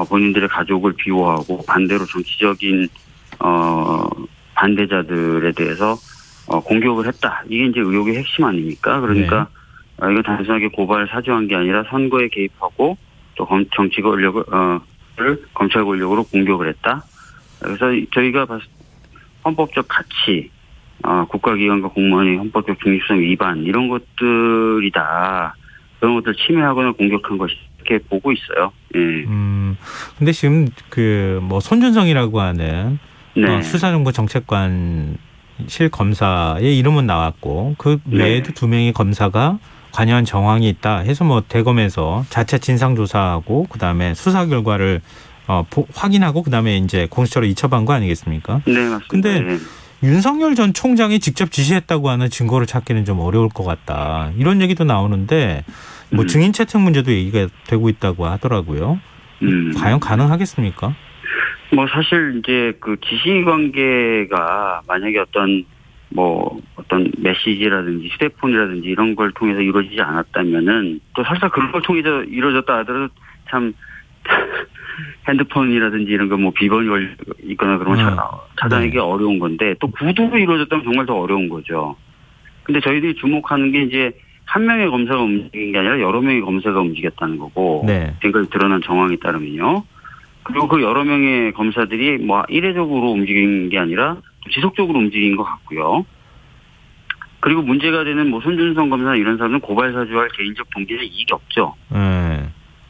본인들의 가족을 비호하고 반대로 정치적인 반대자들에 대해서 공격을 했다. 이게 이제 의혹의 핵심 아닙니까? 그러니까 이거 단순하게 고발 사주한 게 아니라 선거에 개입하고 또 정치 권력을 검찰 권력으로 공격을 했다. 그래서 저희가 헌법적 가치, 국가기관과 공무원의 헌법적 중립성 위반 이런 것들이다. 그런 것들 침해하거나 공격한 것이 이렇게 보고 있어요. 근데 지금 그 뭐 손준성이라고 하는 수사정보 정책관 실 검사의 이름은 나왔고 그 외에도 2명의 검사가 관여한 정황이 있다 해서 뭐 대검에서 자체 진상조사하고 그다음에 수사 결과를 확인하고 그다음에 이제 공수처로 이첩한 거 아니겠습니까? 네, 맞습니다. 근데 윤석열 전 총장이 직접 지시했다고 하는 증거를 찾기는 좀 어려울 것 같다. 이런 얘기도 나오는데 뭐 증인 채택 문제도 얘기가 되고 있다고 하더라고요. 과연 가능하겠습니까? 뭐 사실 이제 그 지시 관계가 만약에 어떤 메시지라든지 휴대폰이라든지 이런 걸 통해서 이루어지지 않았다면은 또 설사 그런 걸 통해서 이루어졌다 하더라도 참 핸드폰이라든지 이런 거 뭐 비번이 있거나 그러면 찾아내기 어려운 건데 또 구두로 이루어졌다면 정말 더 어려운 거죠. 근데 저희들이 주목하는 게 이제 한 명의 검사가 움직인 게 아니라 여러 명의 검사가 움직였다는 거고 지금까지 드러난 정황에 따르면요. 그리고 그 여러 명의 검사들이 뭐 이례적으로 움직인 게 아니라 지속적으로 움직인 것 같고요. 그리고 문제가 되는 뭐 손준성 검사 이런 사람은 고발 사주할 개인적 동기는 이익이 없죠.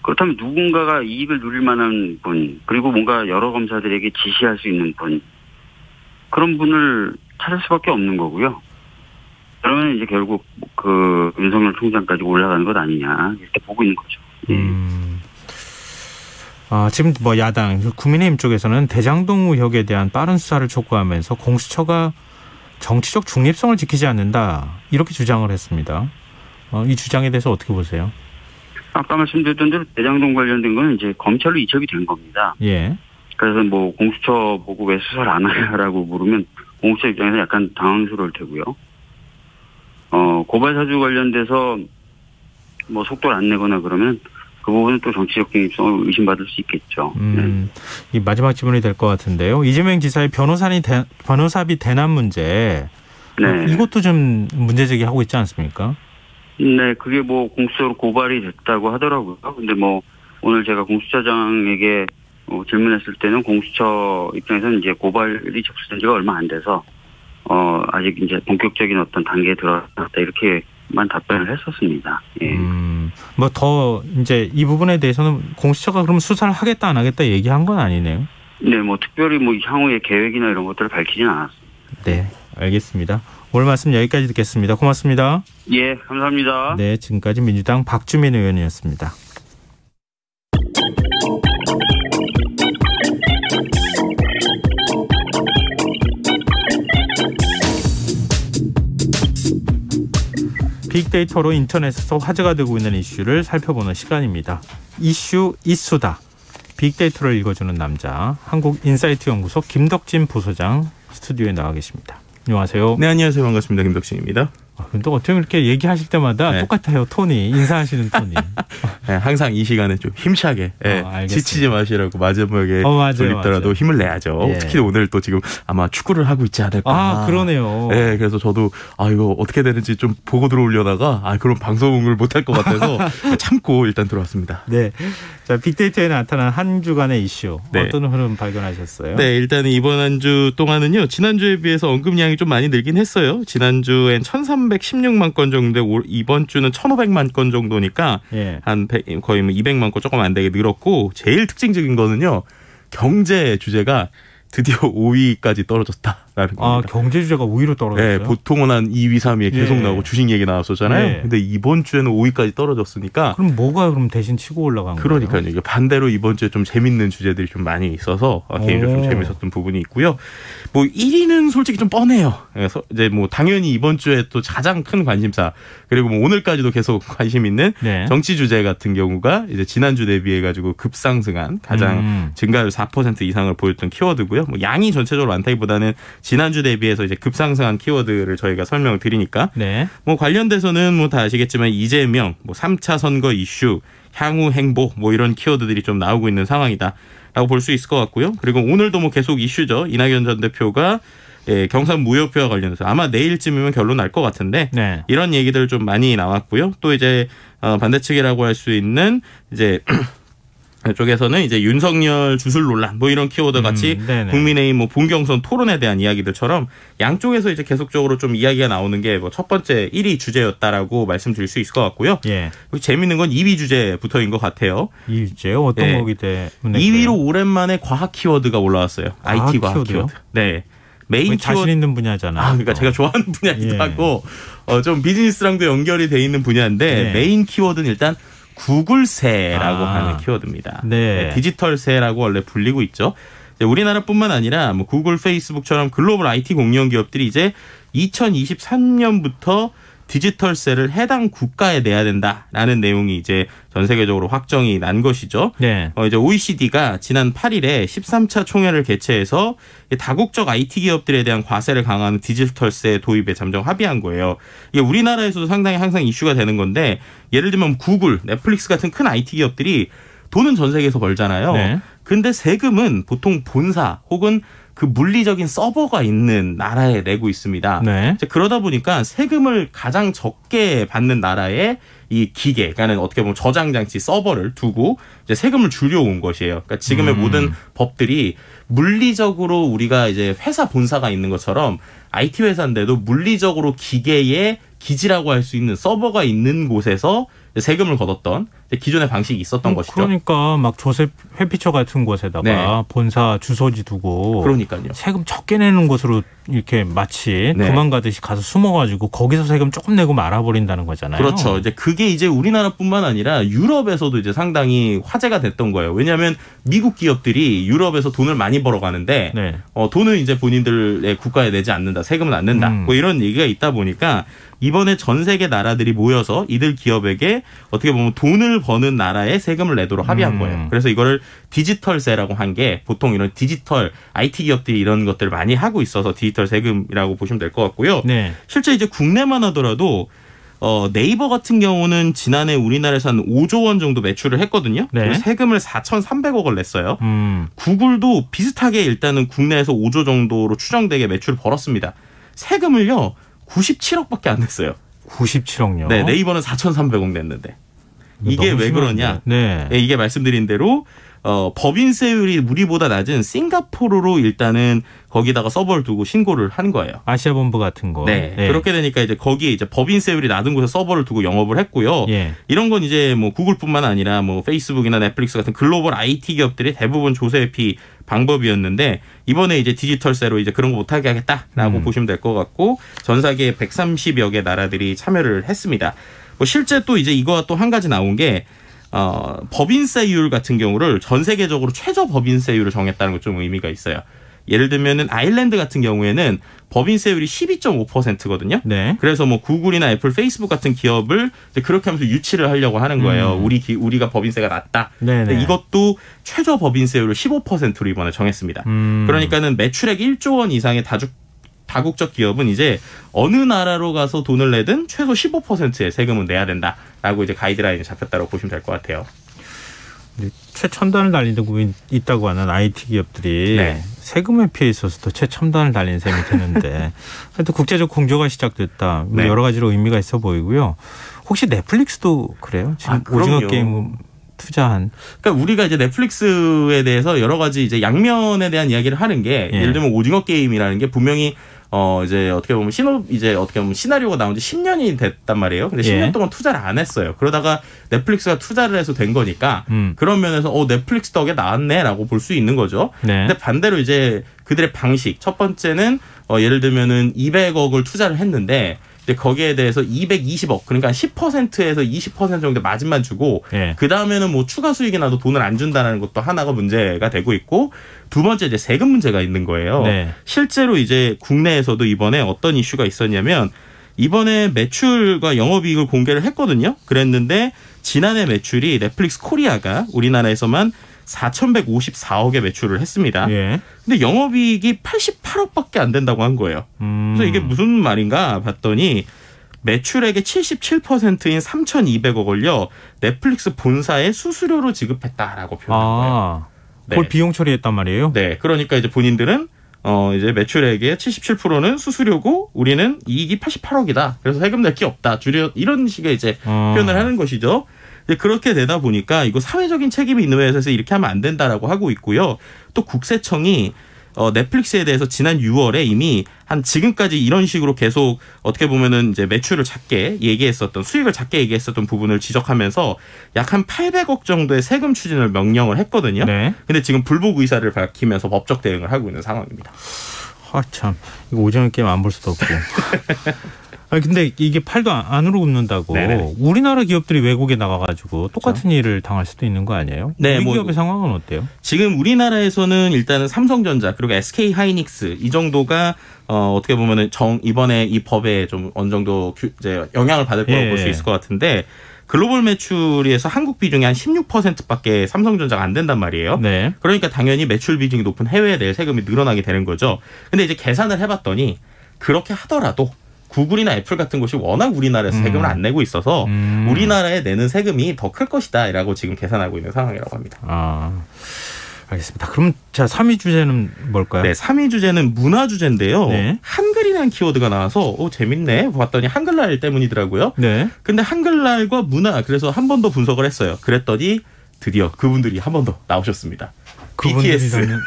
그렇다면 누군가가 이익을 누릴 만한 분, 그리고 뭔가 여러 검사들에게 지시할 수 있는 분, 그런 분을 찾을 수밖에 없는 거고요. 그러면 이제 결국 그 윤석열 총장까지 올라가는 것 아니냐 이렇게 보고 있는 거죠. 지금 뭐 야당 국민의힘 쪽에서는 대장동 의혹에 대한 빠른 수사를 촉구하면서 공수처가 정치적 중립성을 지키지 않는다 이렇게 주장을 했습니다. 이 주장에 대해서 어떻게 보세요? 아까 말씀드렸던 대로 대장동 관련된 거는 이제 검찰로 이첩이 된 겁니다. 그래서 뭐 공수처 보고 왜 수사를 안 하냐라고 물으면 공수처 입장에서 약간 당황스러울 테고요. 고발 사주 관련돼서 뭐 속도를 안 내거나 그러면 그 부분은 또 정치적 중립성을 의심받을 수 있겠죠. 이 마지막 질문이 될 것 같은데요. 이재명 지사의 변호사비 대납 문제, 이것도 좀 문제 제기하고 있지 않습니까? 네, 그게 뭐 공수처로 고발이 됐다고 하더라고요. 근데 뭐 오늘 제가 공수처장에게 질문했을 때는 공수처 입장에서는 이제 고발이 접수된 지가 얼마 안 돼서 아직 이제 본격적인 어떤 단계에 들어갔다 이렇게만 답변을 했었습니다. 뭐 더 이제 이 부분에 대해서는 공수처가 그럼 수사를 하겠다 안 하겠다 얘기한 건 아니네요. 네, 뭐 특별히 뭐 향후의 계획이나 이런 것들을 밝히진 않았습니다. 네, 알겠습니다. 오늘 말씀 여기까지 듣겠습니다. 고맙습니다. 예, 감사합니다. 네, 지금까지 민주당 박주민 의원이었습니다. 빅데이터로 인터넷에서 화제가 되고 있는 이슈를 살펴보는 시간입니다. 이슈 이수다. 빅데이터를 읽어주는 남자, 한국인사이트 연구소 김덕진 부소장 스튜디오에 나와 계십니다. 안녕하세요. 네, 안녕하세요. 반갑습니다. 김덕진입니다. 근데 어떻게 이렇게 얘기하실 때마다 똑같아요. 톤이, 인사하시는 톤이. 네, 항상 이 시간에 좀 힘차게 지치지 마시라고 마지막에 돌리더라도 힘을 내야죠. 예. 특히 오늘 또 지금 아마 축구를 하고 있지 않을까. 그러네요. 네, 그래서 저도 이거 어떻게 되는지 좀 보고 들어오려다가 그럼 방송을 못할 것 같아서 참고 일단 들어왔습니다. 네, 자, 빅데이터에 나타난 한 주간의 이슈 어떤 흐름 발견하셨어요? 네, 일단 이번 한 주 동안은요, 지난주에 비해서 언급량이 좀 많이 늘긴 했어요. 지난주엔 1316만 건 정도인데 이번 주는 1500만 건 정도니까 한 거의 200만 건 조금 안 되게 늘었고, 제일 특징적인 거는요, 경제 주제가 드디어 5위까지 떨어졌다라는 겁니다. 경제 주제가 5위로 떨어졌어요? 네, 보통은 한 2위, 3위에 계속 나오고 주식 얘기 나왔었잖아요. 근데 이번 주에는 5위까지 떨어졌으니까. 그럼 뭐가 그럼 대신 치고 올라간 거예요? 그러니까요. 이게 반대로 이번 주에 좀 재밌는 주제들이 좀 많이 있어서 개인적으로 좀 재밌었던 부분이 있고요. 1위는 솔직히 좀 뻔해요. 그래서 이제 당연히 이번 주에 또 가장 큰 관심사, 그리고 오늘까지도 계속 관심 있는 정치 주제 같은 경우가 이제 지난주 대비해 가지고 급상승한 가장 증가율 4% 이상을 보였던 키워드고요. 양이 전체적으로 많다기보다는 지난주 대비해서 이제 급상승한 키워드를 저희가 설명을 드리니까 관련돼서는 다 아시겠지만 이재명, 3차 선거 이슈, 향후 행보 이런 키워드들이 좀 나오고 있는 상황이다라고 볼 수 있을 것 같고요. 그리고 오늘도 계속 이슈죠. 이낙연 전 대표가 경선 무효표와 관련해서 아마 내일쯤이면 결론 날 것 같은데 이런 얘기들 좀 많이 나왔고요. 또 이제 반대측이라고 할 수 있는 이제 쪽에서는 이제 윤석열 주술 논란 이런 키워드 같이 국민의힘 본경선 토론에 대한 이야기들처럼 양쪽에서 이제 계속적으로 좀 이야기가 나오는 게 첫 번째 1위 주제였다라고 말씀드릴 수 있을 것 같고요. 재밌는 건 2위 주제부터인 것 같아요. 2위 주제요? 어떤 거기 때문에? 2위로 오랜만에 과학 키워드가 올라왔어요. IT 과학 키워드. 네. 메인 자신 있는 분야잖아요. 그러니까 제가 좋아하는 분야이기도 하고 좀 비즈니스랑도 연결이 돼 있는 분야인데 메인 키워드는 일단 구글세라고 하는 키워드입니다. 디지털세라고 원래 불리고 있죠. 우리나라뿐만 아니라 구글, 페이스북처럼 글로벌 IT 공룡 기업들이 이제 2023년부터 디지털세를 해당 국가에 내야 된다라는 내용이 이제 전 세계적으로 확정이 난 것이죠. 이제 OECD가 지난 8일에 13차 총회를 개최해서 다국적 IT 기업들에 대한 과세를 강화하는 디지털세 도입에 잠정 합의한 거예요. 이게 우리나라에서도 상당히 항상 이슈가 되는 건데, 예를 들면 구글, 넷플릭스 같은 큰 IT 기업들이 돈은 전 세계에서 벌잖아요. 근데 세금은 보통 본사 혹은 그 물리적인 서버가 있는 나라에 내고 있습니다. 그러다 보니까 세금을 가장 적게 받는 나라에 이 기계, 그러니까 어떻게 보면 저장 장치 서버를 두고 이제 세금을 줄여온 것이에요. 그러니까 지금의 모든 법들이 물리적으로 우리가 이제 회사 본사가 있는 것처럼 IT 회사인데도 물리적으로 기계의 기지라고 할 수 있는 서버가 있는 곳에서 세금을 걷었던 기존의 방식이 있었던 것이죠. 그러니까 조셉 회피처 같은 곳에다가 본사 주소지 두고 그러니까요. 세금 적게 내는 곳으로 이렇게 마치 도망 가듯이 가서 숨어가지고 거기서 세금 조금 내고 말아버린다는 거잖아요. 그렇죠. 그게 이제 우리나라뿐만 아니라 유럽에서도 이제 상당히 화제가 됐던 거예요. 왜냐하면 미국 기업들이 유럽에서 돈을 많이 벌어가는데 돈은 이제 본인들의 국가에 내지 않는다, 세금은 안 낸다, 이런 얘기가 있다 보니까 이번에 전 세계 나라들이 모여서 이들 기업에게 어떻게 보면 돈을 버는 나라에 세금을 내도록 합의한 거예요. 그래서 이거를 디지털세라고 한 게, 보통 이런 디지털 IT 기업들이 이런 것들을 많이 하고 있어서 디지털 세금이라고 보시면 될 것 같고요. 실제 이제 국내만 하더라도 네이버 같은 경우는 지난해 우리나라에서 한 5조 원 정도 매출을 했거든요. 세금을 4,300억을 냈어요. 구글도 비슷하게 일단은 국내에서 5조 정도로 추정되게 매출을 벌었습니다. 세금을요 97억밖에 안 냈어요. 97억요? 네, 네이버는 4,300억 냈는데. 이게 왜 그러냐? 이게 말씀드린 대로 법인세율이 우리보다 낮은 싱가포르로 일단은 거기다가 서버를 두고 신고를 한 거예요. 아시아 본부 같은 거. 그렇게 되니까 이제 거기에 이제 법인세율이 낮은 곳에 서버를 두고 영업을 했고요. 이런 건 이제 구글뿐만 아니라 페이스북이나 넷플릭스 같은 글로벌 IT 기업들이 대부분 조세 회피 방법이었는데, 이번에 이제 디지털세로 이제 그런 거 못하게 하겠다라고 보시면 될 것 같고, 전 세계 130여 개 나라들이 참여를 했습니다. 실제 또 이제 이거와 또 한 가지 나온 게 법인세율 같은 경우를 전 세계적으로 최저 법인세율을 정했다는 것 좀 의미가 있어요. 예를 들면은 아일랜드 같은 경우에는 법인세율이 12.5%거든요. 네. 그래서 뭐 구글이나 애플, 페이스북 같은 기업을 이제 그렇게 하면서 유치를 하려고 하는 거예요. 우리가 법인세가 낮다. 근데 이것도 최저 법인세율을 15%로 이번에 정했습니다. 그러니까는 매출액 1조 원 이상의 다국적 기업은 이제 어느 나라로 가서 돈을 내든 최소 15%의 세금은 내야 된다라고 이제 가이드라인이 잡혔다고 보시면 될 것 같아요. 최첨단을 달리고 있다고 하는 IT 기업들이 네. 세금 회피에 있어서도 최첨단을 달린 셈이 되는데 하여튼 국제적 공조가 시작됐다. 네. 여러 가지로 의미가 있어 보이고요. 혹시 넷플릭스도 그래요? 지금 오징어 게임 투자한. 그러니까 우리가 이제 넷플릭스에 대해서 여러 가지 이제 양면에 대한 이야기를 하는 게 예를 들면 오징어 게임이라는 게 분명히 이제 어떻게 보면 시나리오가 나온 지 10년이 됐단 말이에요. 근데 10년 동안 투자를 안 했어요. 그러다가 넷플릭스가 투자를 해서 된 거니까 그런 면에서 넷플릭스 덕에 나왔네라고 볼 수 있는 거죠. 네. 근데 반대로 이제 그들의 방식 첫 번째는 예를 들면은 200억을 투자를 했는데 이제 거기에 대해서 220억 그러니까 10%에서 20% 정도 마진만 주고 그 다음에는 뭐 추가 수익이 나도 돈을 안 준다는 것도 하나가 문제가 되고 있고 두 번째 이제 세금 문제가 있는 거예요. 네. 실제로 이제 국내에서도 이번에 어떤 이슈가 있었냐면 이번에 매출과 영업이익을 공개를 했거든요. 그랬는데 지난해 매출이 넷플릭스 코리아가 우리나라에서만 4,154억의 매출을 했습니다. 근데 영업이익이 88억밖에 안 된다고 한 거예요. 그래서 이게 무슨 말인가 봤더니 매출액의 77%인 3,200억을요. 넷플릭스 본사에 수수료로 지급했다라고 표현한 거예요. 그걸 비용 처리했단 말이에요? 네. 그러니까 이제 본인들은 이제 매출액의 77%는 수수료고 우리는 이익이 88억이다. 그래서 세금 낼 게 없다. 이런 식의 이제 표현을 하는 것이죠. 그렇게 되다 보니까 이거 사회적인 책임이 있는 회사에서 이렇게 하면 안 된다라고 하고 있고요. 또 국세청이 넷플릭스에 대해서 지난 6월에 이미 한 지금까지 이런 식으로 계속 어떻게 보면은 이제 매출을 작게 얘기했었던 수익을 작게 얘기했었던 부분을 지적하면서 약 한 800억 정도의 세금 추진을 명령을 했거든요. 근데 지금 불복 의사를 밝히면서 법적 대응을 하고 있는 상황입니다. 참 이거 오징어 게임 안 볼 수도 없고. 근데 이게 팔도 안으로 굽는다고 우리나라 기업들이 외국에 나가가지고 똑같은 일을 당할 수도 있는 거 아니에요? 네, 우리 기업의 상황은 어때요? 지금 우리나라에서는 일단은 삼성전자 그리고 SK 하이닉스 이 정도가 어떻게 보면은 이번에 이 법에 좀 어느 정도 이제 영향을 받을 거라고 볼 수 있을 것 같은데 글로벌 매출에서 한국 비중이 한 16%밖에 삼성전자가 안 된단 말이에요. 그러니까 당연히 매출 비중이 높은 해외에 대해 세금이 늘어나게 되는 거죠. 근데 이제 계산을 해봤더니 그렇게 하더라도 구글이나 애플 같은 곳이 워낙 우리나라에서 세금을 안 내고 있어서 우리나라에 내는 세금이 더 클 것이다 라고 지금 계산하고 있는 상황이라고 합니다. 알겠습니다. 그럼 자 3위 주제는 뭘까요? 네, 3위 주제는 문화 주제인데요. 한글이라는 키워드가 나와서 재밌네 봤더니 한글날 때문이더라고요. 근데 한글날과 문화 그래서 한 번 더 분석을 했어요. 그랬더니 드디어 그분들이 한 번 더 나오셨습니다. BTS.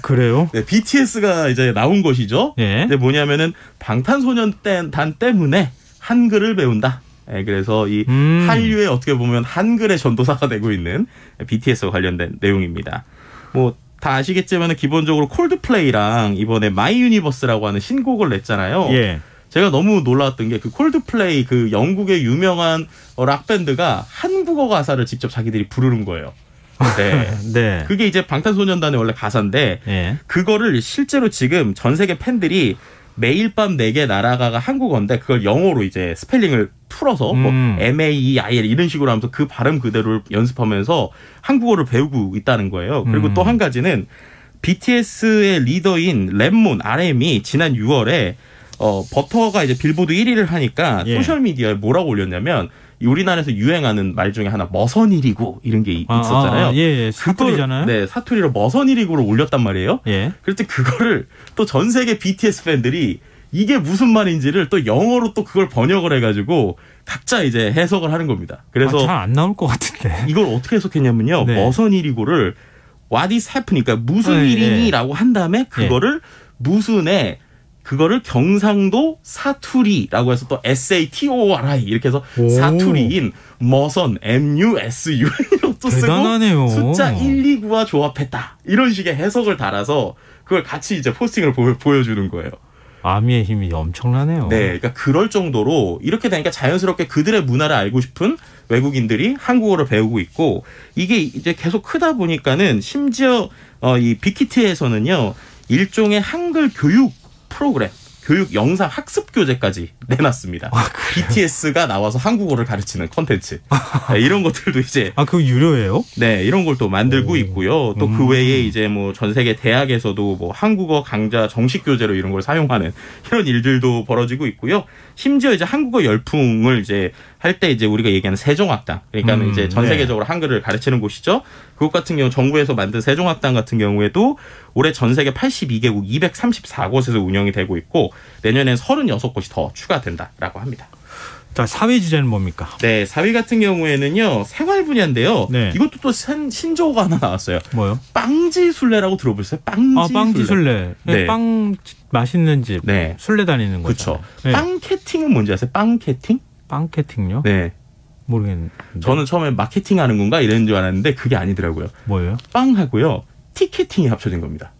그래요? 네, BTS가 이제 나온 것이죠. 이제 뭐냐면은 방탄소년단 때문에 한글을 배운다. 그래서 이 한류의 어떻게 보면 한글의 전도사가 되고 있는 BTS와 관련된 내용입니다. 뭐 다 아시겠지만 기본적으로 콜드플레이랑 이번에 마이 유니버스라고 하는 신곡을 냈잖아요. 제가 너무 놀라웠던 게 그 콜드플레이 그 영국의 유명한 락 밴드가 한국어 가사를 직접 자기들이 부르는 거예요. 그게 이제 방탄소년단의 원래 가사인데 그거를 실제로 지금 전 세계 팬들이 매일 밤 4개 나라가가 한국어인데 그걸 영어로 이제 스펠링을 풀어서 뭐 MAEIL 이런 식으로 하면서 그 발음 그대로를 연습하면서 한국어를 배우고 있다는 거예요. 그리고 또 한 가지는 BTS의 리더인 랩몬 RM이 지난 6월에 버터가 이제 빌보드 1위를 하니까 소셜미디어에 뭐라고 올렸냐면 우리나라에서 유행하는 말 중에 하나 머선일이고 이런 게 있었잖아요. 사투리잖아요. 네, 사투리로 머선일이고를 올렸단 말이에요. 그럴 때 그거를 또 전 세계 BTS 팬들이 이게 무슨 말인지를 또 영어로 또 그걸 번역을 해가지고 각자 이제 해석을 하는 겁니다. 그래서 잘 안 나올 것 같은데 이걸 어떻게 해석했냐면요. 머선일이고를 what is happening, 그러니까 무슨 일이니라고 한 다음에 그거를 무슨에 그거를 경상도 사투리라고 해서 또 SATORI 이렇게 해서 사투리인 머선 MUSU 또 대단하네요. 쓰고 숫자 129와 조합했다. 이런 식의 해석을 달아서 그걸 같이 이제 포스팅을 보여주는 거예요. 아미의 힘이 엄청나네요. 네, 그러니까 그럴 정도로 이렇게 되니까 자연스럽게 그들의 문화를 알고 싶은 외국인들이 한국어를 배우고 있고 이게 이제 계속 크다 보니까는 심지어 이 빅히트에서는요. 일종의 한글 교육 프로그램, 교육 영상 학습 교재까지 내놨습니다. BTS가 나와서 한국어를 가르치는 콘텐츠. 네, 이런 것들도 이제 그거 유료예요? 네, 이런 걸 또 만들고 있고요. 또 그 외에 이제 뭐 전 세계 대학에서도 뭐 한국어 강좌 정식 교재로 이런 걸 사용하는 이런 일들도 벌어지고 있고요. 심지어 이제 한국어 열풍을 이제 할 때 이제 우리가 얘기하는 세종학당, 그러니까는 이제 전 세계적으로 한글을 가르치는 곳이죠. 그것 같은 경우 정부에서 만든 세종학당 같은 경우에도 올해 전 세계 82개국 234곳에서 운영이 되고 있고 내년엔 36곳이 더 추가된다라고 합니다. 자, 4위 주제는 뭡니까? 네, 4위 같은 경우에는요 생활 분야인데요. 네. 이것도 또 신조어가 하나 나왔어요. 뭐요? 빵지술래라고 들어보셨어요? 빵지술래. 빵지술래. 네. 빵 맛있는 집. 네. 술래 다니는 거죠. 그렇죠. 네. 빵캐팅은 뭔지 아세요? 빵캐팅? 빵캐팅요? 네. 모르겠는데. 저는 처음에 마케팅 하는 건가 이랬는 줄 알았는데 그게 아니더라고요. 뭐예요? 빵하고요 티켓팅이 합쳐진 겁니다.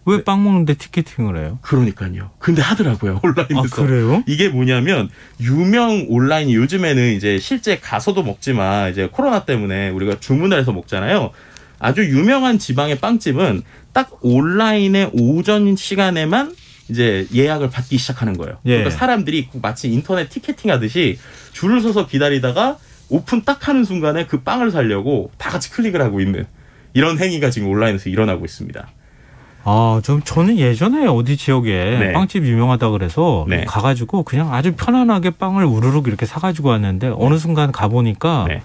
왜 빵 먹는데 티켓팅을 해요? 그러니까요. 근데 하더라고요. 온라인에서. 그래요? 이게 뭐냐면 유명 온라인이 요즘에는 이제 실제 가서도 먹지만 이제 코로나 때문에 우리가 주문을 해서 먹잖아요. 아주 유명한 지방의 빵집은 딱 온라인의 오전 시간에만 이제 예약을 받기 시작하는 거예요. 예. 그러니까 사람들이 마치 인터넷 티켓팅 하듯이 줄을 서서 기다리다가 오픈 딱 하는 순간에 그 빵을 사려고 다 같이 클릭을 하고 있는 이런 행위가 지금 온라인에서 일어나고 있습니다. 저는 예전에 어디 지역에 네. 빵집 유명하다 그래서 네. 가가지고 그냥 아주 편안하게 빵을 우르륵 이렇게 사가지고 왔는데 어느 순간 가보니까 네.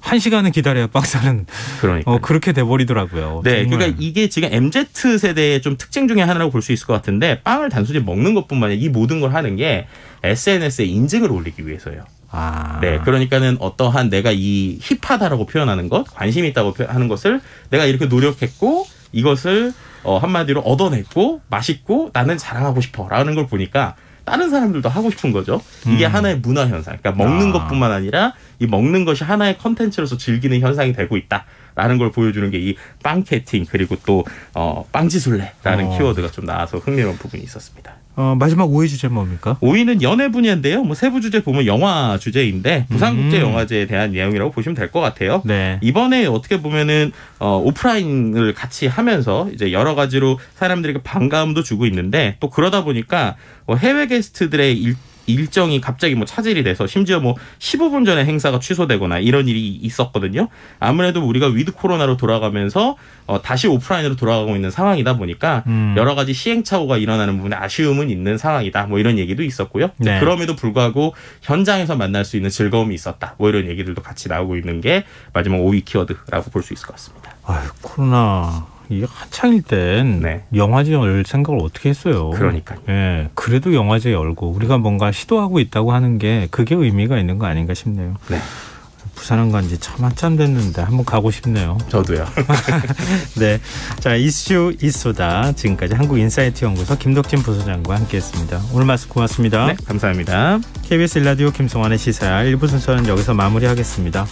1시간은 기다려야 빵 사는 그러니까 그렇게 돼버리더라고요. 네, 정말. 그러니까 이게 지금 MZ 세대의 좀 특징 중에 하나라고 볼 수 있을 것 같은데 빵을 단순히 먹는 것뿐만 아니라 이 모든 걸 하는 게 SNS에 인증을 올리기 위해서예요. 네, 그러니까는 어떠한 내가 이 힙하다라고 표현하는 것, 관심 있다고 하는 것을 내가 이렇게 노력했고 이것을 한마디로 얻어냈고 맛있고 나는 자랑하고 싶어라는 걸 보니까 다른 사람들도 하고 싶은 거죠. 이게 하나의 문화 현상. 그러니까 먹는 것뿐만 아니라 이 먹는 것이 하나의 컨텐츠로서 즐기는 현상이 되고 있다라는 걸 보여주는 게 이 빵캐팅 그리고 또 빵지술래라는 키워드가 좀 나와서 흥미로운 부분이 있었습니다. 마지막 5위 주제 뭡니까? 5위는 연애 분야인데요. 뭐 세부 주제 보면 영화 주제인데 부산국제영화제에 대한 내용이라고 보시면 될 것 같아요. 네. 이번에 어떻게 보면은 오프라인을 같이 하면서 이제 여러 가지로 사람들에게 반가움도 주고 있는데 또 그러다 보니까 해외 게스트들의 일정이 갑자기 뭐 차질이 돼서 심지어 뭐 15분 전에 행사가 취소되거나 이런 일이 있었거든요. 아무래도 우리가 위드 코로나로 돌아가면서 다시 오프라인으로 돌아가고 있는 상황이다 보니까 여러 가지 시행착오가 일어나는 부분에 아쉬움은 있는 상황이다. 뭐 이런 얘기도 있었고요. 네. 그럼에도 불구하고 현장에서 만날 수 있는 즐거움이 있었다. 뭐 이런 얘기들도 같이 나오고 있는 게 마지막 5위 키워드라고 볼 수 있을 것 같습니다. 코로나 이게 한창일 땐 네. 영화제 열 생각을 어떻게 했어요. 그러니까요. 예, 그래도 영화제 열고 우리가 뭔가 시도하고 있다고 하는 게 그게 의미가 있는 거 아닌가 싶네요. 네. 부산 간 지 참 한참 됐는데 한번 가고 싶네요. 저도요. 네, 자 이슈 이쏘다 지금까지 한국인사이트 연구소 김덕진 부소장과 함께했습니다. 오늘 말씀 고맙습니다. 네, 감사합니다. KBS 1라디오 김성환의 시사야 1부 순서는 여기서 마무리하겠습니다.